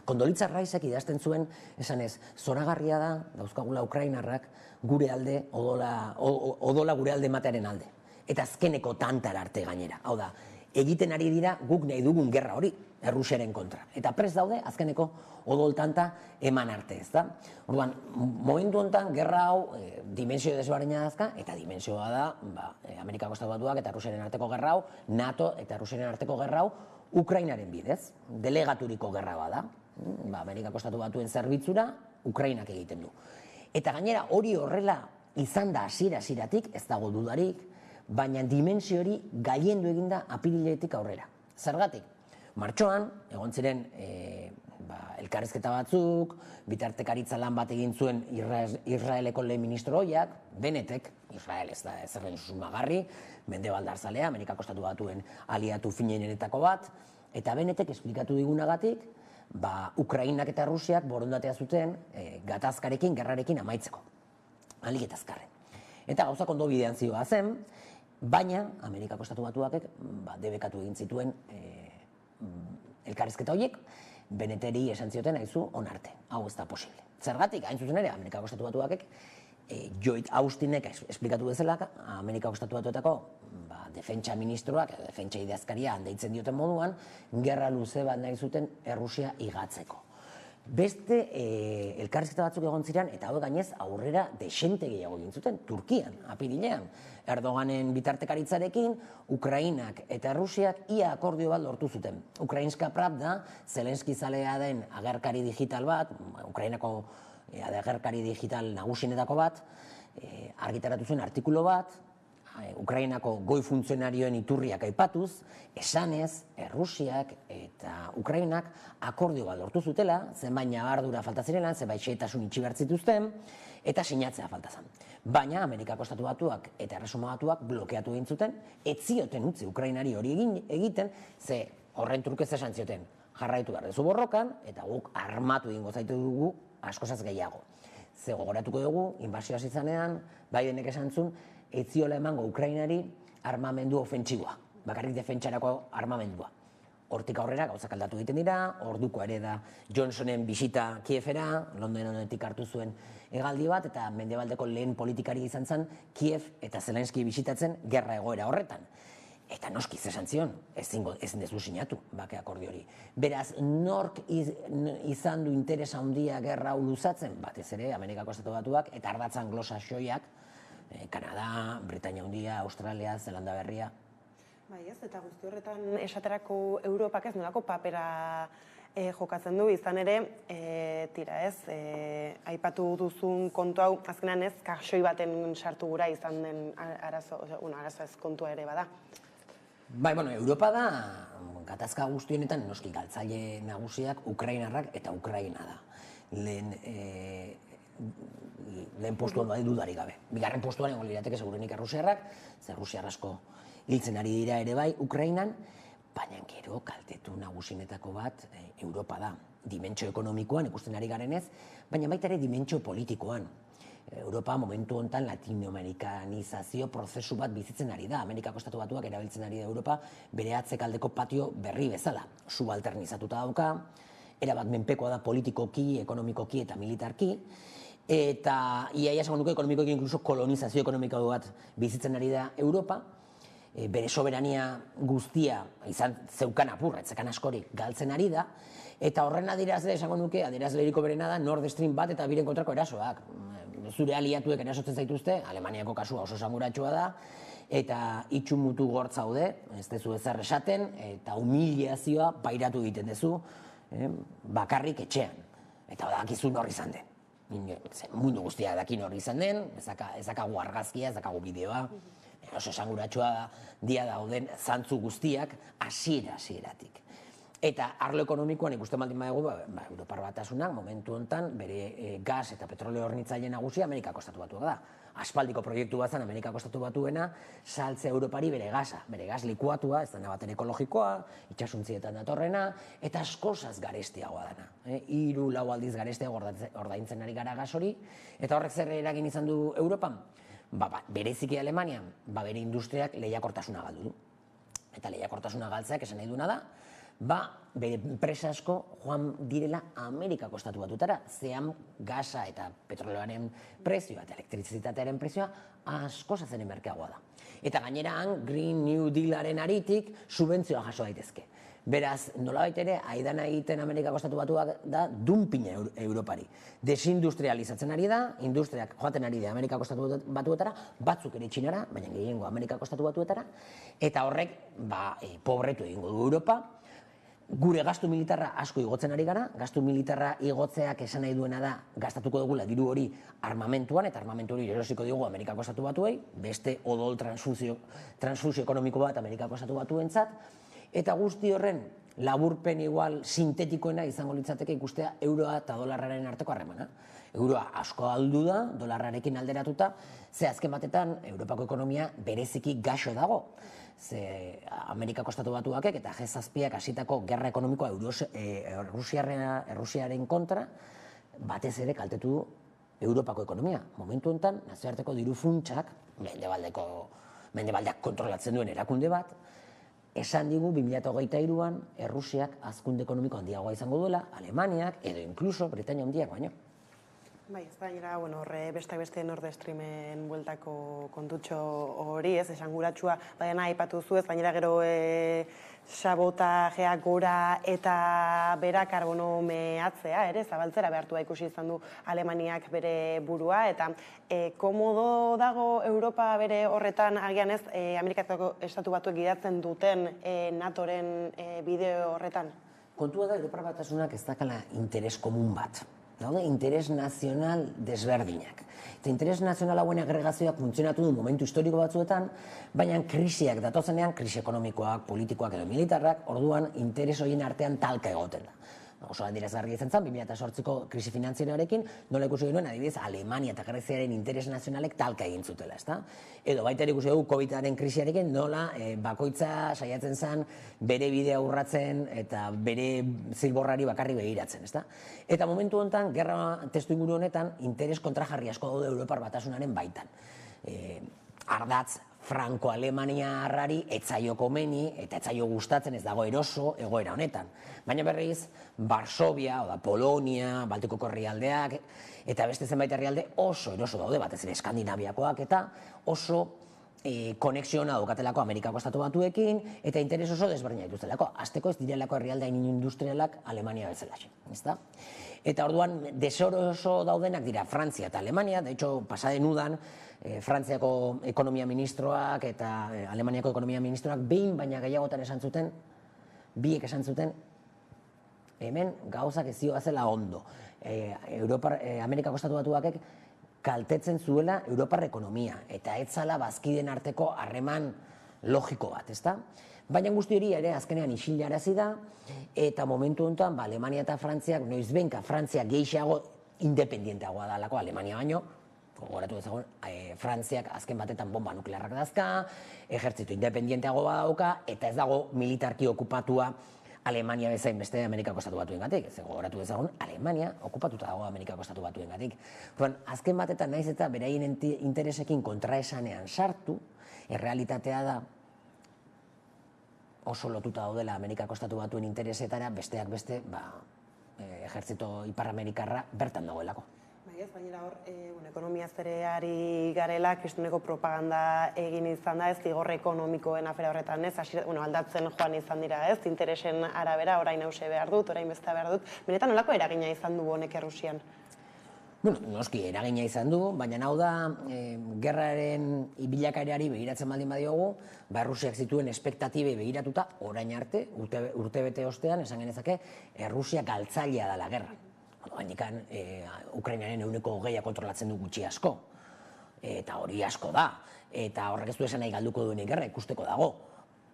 Kondolitza Raisek idazten zuen, esanez, zoragarria da, dauzkagula Ukrainarrak, gure alde, odola gure alde ematearen alde. Eta azkeneko tantara arte gainera. Hau da, egiten ari dira guk nahi dugun gerra hori, Rusiaren kontra. Eta prest daude, azkeneko odol tanta eman arte, ez da? Orduan, momentu honetan, gerra hau dimensio desberdina dazka, eta dimensioa da, Amerikako Estatu Batuak eta Rusiaren arteko gerra hau, NATO eta Rusiaren arteko gerra hau, Ukrainaren bidez, delegaturiko gerra bada. Amerikako Estatu Batuen zerbitzura, Ukrainak egiten du. Eta gainera hori horrela izan da hasiera-hasieratik, ez dago dudarik, baina dimensio hori gailendu eginda apiriletik aurrera. Zergatik? Martxoan, egon ziren elkarrizketa batzuk, bitartekaritza lan bat egin zuen Israeleko lehen ministro ohiak, Bennetek, Israel ez da ezerren susmagarri, mendebaldarzalea, Amerikako Estatu Batuen aliatu finenetako bat, eta Bennetek esplikatu digunagatik, Ukrainak eta Rusiak borondatea zuten gatazkarekin, gerrarekin amaitzeko. Ahalik eta azkarren. Eta gauzak ondo bidean zioa zen, baina Amerikako Estatu Batuak debekatu egin zituen elkarrizketa horiek, Benneteri esan zioten haizu onarte, hau ez da posible. Zergatik, hain zuzen ere, Amerikako Estatu Batuak Lloyd Austinek esplikatu bezala, Amerikako Estatu Batuetako defentsa ministroak, defentsa idazkaria handeitzen dioten moduan, gerra luze bat nahi zuten Errusia igatzeko. Beste elkarrizketa batzuk egon ziren, eta hau gainez aurrera desente gehiago egin zuten, Turkian, apirilean. Erdoganen bitartekaritzarekin, Ukrainak eta Errusiak ia akordio bat lortu zuten. Ukrainska Pravda, Zelenski zalea den agerkari digital bat, Ukrainako agerkari digital nagusienetako bat, argitaratu zuen artikulu bat, Ukrainako goi funtzionarioen iturriak aipatuz, esanez, Errusiak eta Ukrainak akordio bat lortu zutela, zenbait ñabardura falta zirela, zenbait xehetasun itxi behar zituzten, eta sinatzea falta zen. Baina Amerikako Estatu Batuak eta Erresuma Batuak blokeatu egin zuten, ez zioten utzi Ukrainari hori egiten, ze horren trukez esan zioten, jarraitu behar duzu borrokan, eta guk armatu egingo zaitu dugu askozaz gehiago. Ze gogoratuko dugu, inbasioaz izanean, Bidenek esan zuen, ez ziola emango Ukrainari armamendu ofentsiboa, bakarrik defentsarako armamendua. Hortik aurrera gauzak aldatu egiten dira, orduko ere da Johnsonen bisita Kievera, Londonetik hartu zuen hegaldi bat, eta mendebaldeko lehen politikari izan zen Kiev eta Zelenski bisitatzen gerra egoera horretan. Eta noski esan zion, ezin dezu sinatu bake akordio hori. Beraz, nork izan du interesa handia gerra hau luzatzen, batez ere Amerikako Estatu Batuak eta ardatz anglosaxoiak, Kanada, Britainia Handia, Australia, Zelanda Berria. Bai ez, eta guzti horretan esaterako Europak ez nolako papera jokatzen du, izan ere, tira ez, aipatu duzun kontu hau, azkenan ez, kaxoi baten sartu gura izan den arazo ez kontua ere bada. Bai, bueno, Europa da, gatazka guztionetan, noski galtzaile nagusiak Ukrainarrak eta Ukraina da. Lehen postuan badi dudarik gabe. Bigarren postuan egon lirateke segurenik Errusiarrak, ze Errusiar asko hiltzen ari dira ere bai Ukrainan, baina gero kaltetu nagusinetako bat Europa da. Dimentsio ekonomikoan ikusten ari garenez, baina baita ere dimentsio politikoan. Europa momentu honetan latinoamerikanizazio prozesu bat bizitzen ari da. Amerikako Estatu Batuak erabiltzen ari da Europa bere atzekaldeko patio berri bezala. Subalternizatuta dauka, erabat menpekoa da politikoki, ekonomikoki eta militarki, eta iaia esango nuke ekonomikoki inkluso kolonizazio ekonomiko bat bizitzen ari da Europa, bere soberania guztia izan zeukan apurra, etzekan askorik galtzen ari da, eta horren adierazle esango nuke, adierazleriko berena da Nord Stream bat eta biren kontrako erasoak. Zure aliatuek erasotzen zaituzte, Alemaniako kasua oso esanguratsua da, eta itxumutu gortz zaude, ez dezu ezer esaten, eta humiliazioa pairatu egiten dezu, bakarrik etxean. Eta dakizu nor izan den. Mundu guztia daki nor izan den, ezakagu argazkia, ezakagu bideoa, oso esanguratsua dia dauden zantzu guztiak hasieratik. Eta arlo ekonomikoan ikusten baldin badugu, Europar Batasunak momentu honetan bere gas eta petroleo hornitzaile nagusia Amerikako Estatu Batuak da. aspaldiko proiektu bat zen Amerikako Estatu Batuena, saltzea Europari bere gasa, bere gas likuatua, ez dena baten ekologikoa, itxasuntzietan datorrena, eta askozaz garestiagoa dana. 3-4 aldiz garestiago ordaintzen ari gara gas hori, eta horrek zer eragin izan du Europan? Bereziki Alemanian, bere industriak lehiakortasuna galdu du. Eta lehiakortasuna galtzeak esan nahi duena da, bere enpresa asko joan direla Amerikako Estatu Batuetara, zean gasa eta petroleoaren prezioa eta elektrizitatearen prezioa asko zazenen merkeagoa da. Eta gaineran Green New Dealaren aritik subentzioa jaso daitezke. Beraz, nolabait ere, aidana egiten Amerikako Estatu Batuak da dumpina Europari. Desindustrializatzen ari da, industriak joaten ari da Amerikako Estatu Batuetara, batzuk ere Txinara, baina gehiengo Amerikako Estatu Batuetara, eta horrek, pobretu egingo du Europa. Gure gastu militarra asko igotzen ari gara, gastu militarra igotzeak esan nahi duena da gastatuko dugula diru hori armamentuan, eta armamentu hori erosiko dugu Amerikako Estatu Batuei, beste odol transfusio ekonomiko bat Amerikako Estatu Batuentzat, eta guzti horren laburpen igual sintetikoena izango litzateke ikustea euroa eta dolarraren arteko harremana. Euroa asko aldu da, dolarrarekin alderatuta, ze azken batetan Europako ekonomia bereziki gaxo dago. Ze Amerikako Estatu Batuakek eta G7ak hasitako gerra ekonomikoa Errusiaren kontra, batez ere kaltetu du Europako ekonomia. Momentu honetan, nazioarteko diru funtsak, mendebaldeak kontrolatzen duen erakunde bat, esan digu 2023an Errusiak hazkunde ekonomiko handiagoa izango duela, Alemaniak edo inkluso Britainia handiak baino. Bai, ez gainera, beste Nord Streamen bueltako kontutxo hori, ez, esanguratsua, baina aipatu zu ez, gainera gero sabotajea gora eta bera karbono mehatzea, ere, zabaltzera behartua ikusi izan du Alemaniak bere burua, eta komodo dago Europa bere horretan, agian ez, Amerikako Estatu Batuek gidatzen duten NATOren bideo horretan? Kontua da, Europar Batasunak ez dakala interes komun bat. Daude, interes nazional desberdinak. Eta interes nazional hauen agregazioak funtzionatu du momentu historiko batzuetan, baina krisiak datozenean, krisi ekonomikoak, politikoak edo militarrak, orduan interes horien artean talka egoten da. Oso adierazgarria izan zen, 2008ko krisi finantzieroarekin, nola ikusi genuen, adibidez, Alemania eta Greziaren interes nazionalek talka egin zutela, ezta? Edo baita ere ikusi dugu COVID-aren krisiarekin nola bakoitza saiatzen zen bere bidea urratzen eta bere zilborrari bakarri begiratzen, ezta? Eta momentu honetan, gerra testu inguru honetan, interes kontrajarri asko daude Europar Batasunaren baitan. Ardatz franko-alemaniarrari etzaio komeni eta etzaio gustatzen ez dago eroso egoera honetan. Baina berriz, Varsovia, Polonia, Baltikoko herrialdeak eta beste zenbait herrialde oso eroso daude, batez ere Eskandinaviakoak eta oso konexiona daukatelako Amerikako Estatu Batuekin eta interes oso desberdinak dituztelako. Hasteko ez direlako herrialde hain industrialak Alemania bezalaxe, ezta? Eta orduan desoroso daudenak dira Frantzia eta Alemania, de hecho, pasaden udan Frantziako ekonomia ministroak eta Alemaniako ekonomia ministroak behin baina gehiagotan esan zuten, biek esan zuten, hemen gauzak ez zioazela ondo. Amerikako Estatu Batuakek kaltetzen zuela Europar ekonomia, eta etzala bazkiden arteko harreman logiko bat, ezta? Baina guzti hori ere azkenean isilarazi da, eta momentu honetan Alemania eta Frantziak, noizbenka Frantzia gehiago independienteagoa dalako Alemania baino, gogoratu dezagun, Frantziak azken batetan bomba nuklearrak dazka, ejertzito independienteagoa dauka, eta ez dago militarki okupatua Alemania bezain beste Amerikako Estatu Batuengatik. Ez gogoratu dezagun, Alemania okupatuta dago Amerikako Estatu Batuengatik. Azken batetan naiz eta beraien interesekin kontraesanean sartu, errealitatea da oso lotuta daudela Amerikako Estatu Batuen interesetara, besteak beste, ejertzito Ipar-Amerikarra bertan dagoelako. Baina hor, ekonomia zereari garela, kristuneko propaganda egin izan da, ez zigor ekonomikoen afera horretan, ez, aldatzen joan izan dira, ez, interesen arabera, orain hause behar dut, orain beste behar dut. Benetan, nolako eragina izan du honek Errusian? Noski, eragina izan du, baina hau da, gerraren bilakaerari begiratzen baldin badiogu, Errusiak zituen espektatibei begiratuta, orain arte, urtebete ostean, esan genezake, Errusia galtzailea dela gerra. Bainikan, Ukrainaren 20% kontrolatzen du gutxi asko, eta hori asko da, eta horrek ez du esan nahi galduko duenik gerra, ikusteko dago,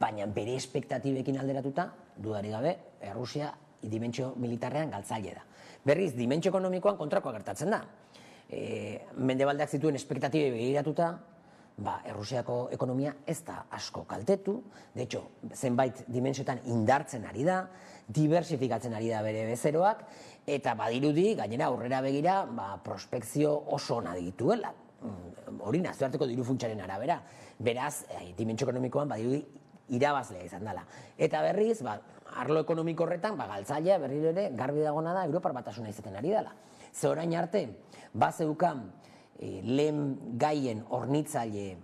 baina bere espektatibekin alderatuta, dudari gabe, Errusia dimentsio militarrean galtzaile da. Berriz, dimentsio ekonomikoan kontrakoa gertatzen da. mendebaldeak zituen espektatibei begiratuta, Errusiako ekonomia ez da asko kaltetu, de hecho, zenbait dimensioetan indartzen ari da, diversifikatzen ari da bere bezeroak, eta badirudi, gainera aurrera begira, prospekzio oso ona dituela. Hori nazioarteko diru funtsaren arabera. Beraz, dimentsio ekonomikoan badirudi irabazlea izan dela. Eta berriz, arlo ekonomiko horretan, galtzailea berriro ere garbi dagona da Europar Batasuna izaten ari dela. Ze orain arte, bazeukan lehen gaien hornitzaile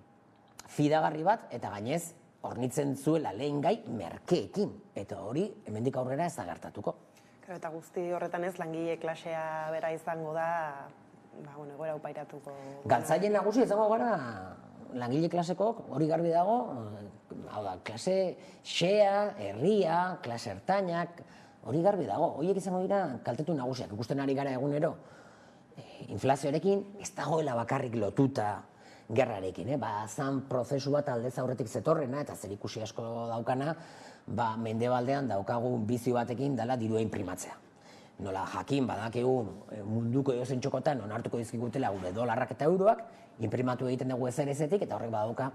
fidagarri bat, eta gainez, hornitzen zuela lehen gai merkeekin. Eta hori, hemendik aurrera ez da gertatuko. Eta guzti horretan ez, langile klasea bera izango da, egoera upairatuko. Galtzaile nagusi izango gara langile klasekok, hori garbi dago, hau da, klase xea, herria, klase ertainak, hori garbi dago. Horiek izango dira kaltetu nagusiak, ikusten ari gara egunero. Inflazioarekin ez dagoela bakarrik lotuta gerrarekin, zan prozesu bat aldez aurretik zetorrena eta zer ikusi asko daukana, mendebaldean daukagu bizio batekin dela dirua inprimatzea. Nola jakin badakigu munduko edozein txokotan onartuko dizkigutela gure dolarrak eta euroak, inprimatu egiten dugu ezer ezetik eta horrek badauka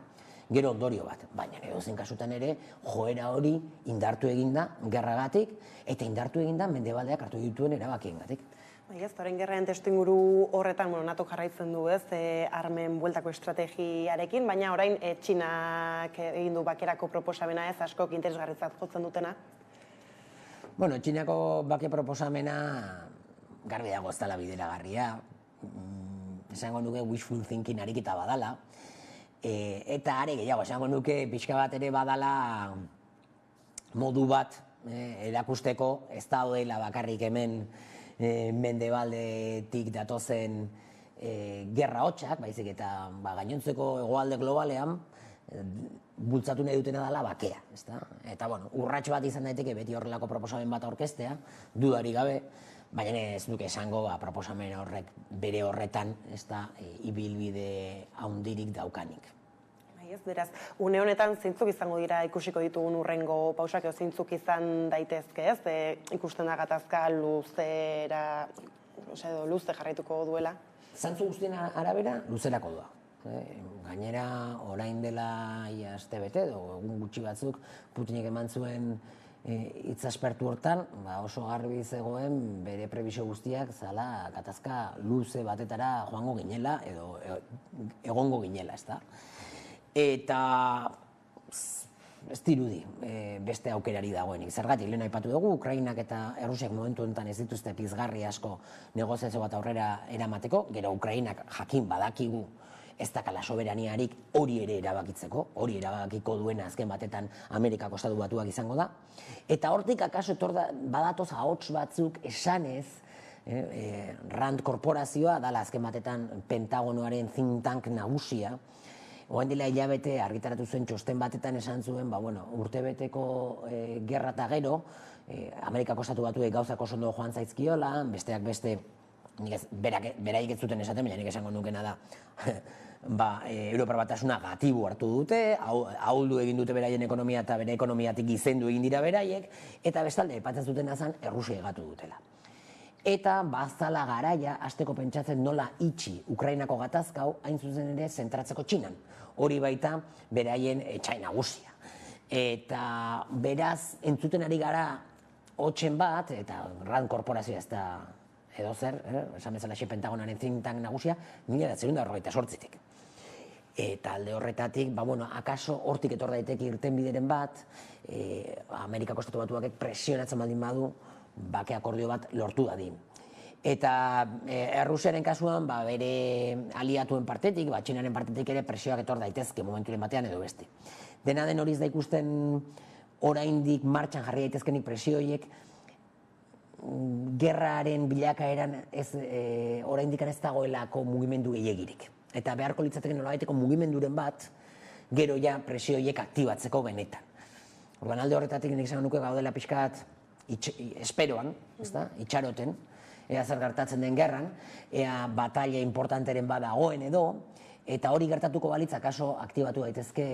gero ondorio bat. Baina edozein kasutan ere joera hori indartu eginda gerragatik eta indartu eginda mendebaldeak hartu dituen erabakiengatik. Horren gerraren testuinguru horretan NATO jarraitzen du armen bueltako estrategiarekin, baina orain Txinak egin du bakerako proposamena askok interesgarritzat jotzen dutena? Txinako bake proposamena garbi dago ez dela bideragarria, esango nuke wishful thinking ariketa badala, eta are gehiago, esango nuke pixka bat ere badala modu bat erakusteko ez daudela bakarrik hemen mendebaldetik datozen gerra hotxak, baizik eta gainontzeko hegoalde globalean bultzatu nahi dutena dela bakea. Eta urrats bat izan daiteke beti horrelako proposamen bat aurkeztea, dudari gabe, baina ez duke esango proposamen horrek bere horretan ibilbide handirik daukanik. Beraz, une honetan zeintzuk izango dira ikusiko ditugun urrengo pausak edo zeintzuk izan daitezke, ikusten da gatazka luzera, edo luze jarraituko duela? Zantzu guztien arabera luzerako doa. Gainera, orain dela astebete edo egun gutxi batzuk Putinek eman zuen hitzaspertu hortan, oso garbi zegoen bere prebisio guztiak zala gatazka luze batetara joango ginela edo egongo ginela, ezta? Eta ez dirudi beste aukerari dagoenik. Zergatik, lehen aipatu dugu, Ukrainak eta Errusiak momentu honetan ez dituzte pizgarri asko negoziazio bat aurrera eramateko, gero Ukrainak jakin badakigu ez dakala soberaniarik hori ere erabakitzeko, hori erabakiko duena azken batetan Amerikako Estatu Batuak izango da. Eta hortik akaso badatoz ahots batzuk esanez, Rand korporazioa dala azken batetan Pentagonoaren think tank nagusia, Oan dela hilabete argitaratu zuen txosten batetan esan zuen, urtebeteko gerra eta gero, Amerikako Estatu Batuek gauzak oso ondo joan zaizkiola, besteak beste, beraik ez zuten esaten, baina nik esango nukena da, Europar Batasuna gatibu hartu dute, ahuldu egin dute beraien ekonomia eta bere ekonomiatik gizendu egin dira beraiek, eta bestalde, epatzen zuten azan, Errusia egatu dutela. Eta bazala garaia, hasteko pentsatzen nola itxi Ukrainako gatazkau, hain zuzen ere zentratzeko Txinan. Hori baita beraien etxai nagusia. Eta beraz, entzuten ari gara hotxen bat, eta Rand korporazioa ez da edo zer, esan bezala Pentagonaren think tank nagusia, 1948tik. Eta alde horretatik, akaso hortik etor daiteke irtenbideren bat, Amerikako Estatu Batuak presionatzen baldin badu, bake akordio bat lortu dadin. Eta Errusiaren kasuan, bere aliatuen partetik, Txinaren partetik ere presioak etor daitezke momenturen batean edo beste. Dena den hori ez da ikusten oraindik martxan jarri daitezkenik presioiek, gerraren bilakaeran oraindik ez dagoelako mugimendu gehiegirik. Eta beharko litzateke nolabaiteko mugimenduren bat, gero ja presioiek aktibatzeko benetan. Orduan alde horretatik nik esan nuke gaudela pixkat esperoan, itxaroten, ea zer gertatzen den gerran, ea batalla importanteren badagoen edo, eta hori gertatuko balitz akaso aktibatu daitezke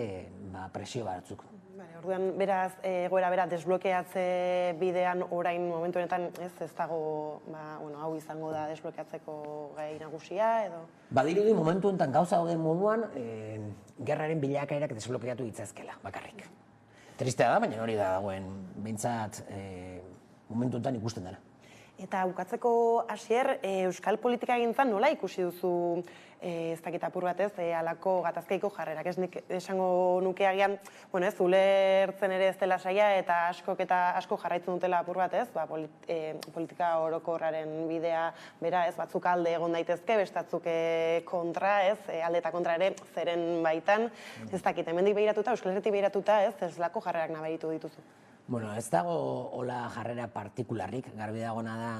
presio batzuk. Orduan, beraz, egoera bera desblokeatze bidean orain momentu honetan ez dago, hau izango da desblokeatzeko gai nagusia edo? Badirudi momentu honetan gauza dauden moduan, gerraren bilakaerak desblokeatu ditzazkela, bakarrik. Tristea da, baina hori da dagoen, behintzat momentu honetan ikusten dela. Eta bukatzeko Asier, euskal politikagintzan nola ikusi duzu ez dakit apur batez, halako gatazkaiko jarrerak. Ez nik esango nuke agian, ulertzen ere ez dela saia eta asko jarraitzen dutela apur batez, politika orokorraren bidea bera, ez batzuk alde egon daitezke, bestatzuk kontra, ez, alde eta kontra ere zeren baitan. Ez dakit, hemendik behiratuta, Euskal Herritik behiratuta, ez lako jarrerak nabaritu dituzu. Bueno, ez dago hola jarrera partikularrik, garbi dagona da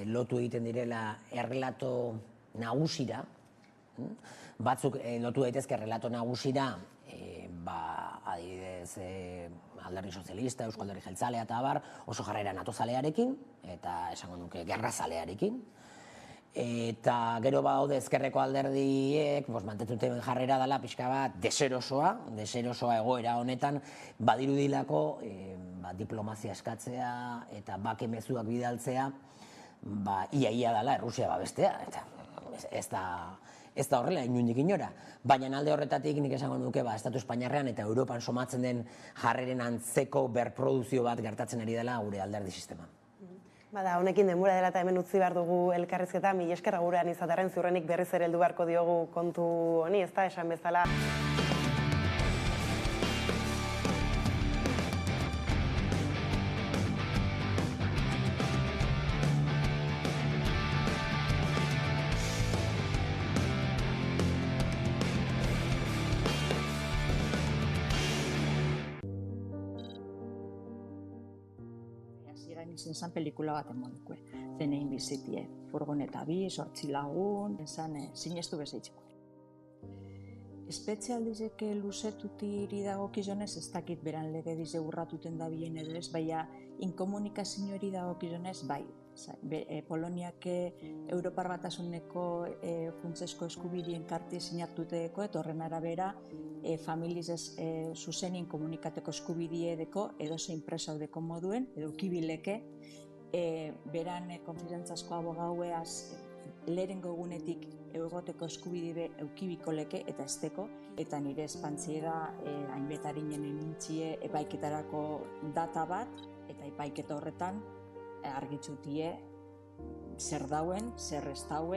lotu egiten direla errelato nagusira. Batzuk lotu daitezke errelato nagusira, adibidez Alderdi Sozialista, Eusko Alderdi Jeltzalea eta abar, oso jarrera natozalearekin, eta esango nuke gerrazalearekin. Eta gero badaude ezkerreko alderdiek mantentzen jarrera dela pixka bat deserosoa egoera honetan badirudilako diplomazia eskatzea eta bake mezuak bidaltzea ia dela Errusia babestea. Ez da horrela inondik inora. Baina alde horretatik nik esango nuke Estatu Espainiarrean eta Europan somatzen den jarreren antzeko berproduzio bat gertatzen ari dela gure alderdi sistema. Honekin denbora dela eta hemen utzi behar dugu elkarrizketa, mila esker gurean izatearen ziurrenik berriz ere heldu beharko diogu kontu honi, ez da, esan bezala. Izen zan pelikula bat emodukue. Zenein bizitie, furgoneta 2, 8 lagun, sinestu bezaitzeko. Espezialdizeke luzetuti iridagokizonez, ez dakit beran legediz urratuten da bien edo ez, baina inkomunikazio iridagokizonez, bai. Poloniak Europar Batasuneko funtsesko eskubidien karti sinatuteko, eta horren arabera familiz zuzenien komunikateko eskubidie edo zein presaudeko moduen, edo ukibileke, beran konfidentzazko abogaueaz lehenengo egunetik egoteko eskubide eukibiko leke eta esteko, eta nire espantziera hainbetarinen enintzie epaiketarako data bat, eta epaiketa horretan argitzutie zer dauen, zer ez dauen,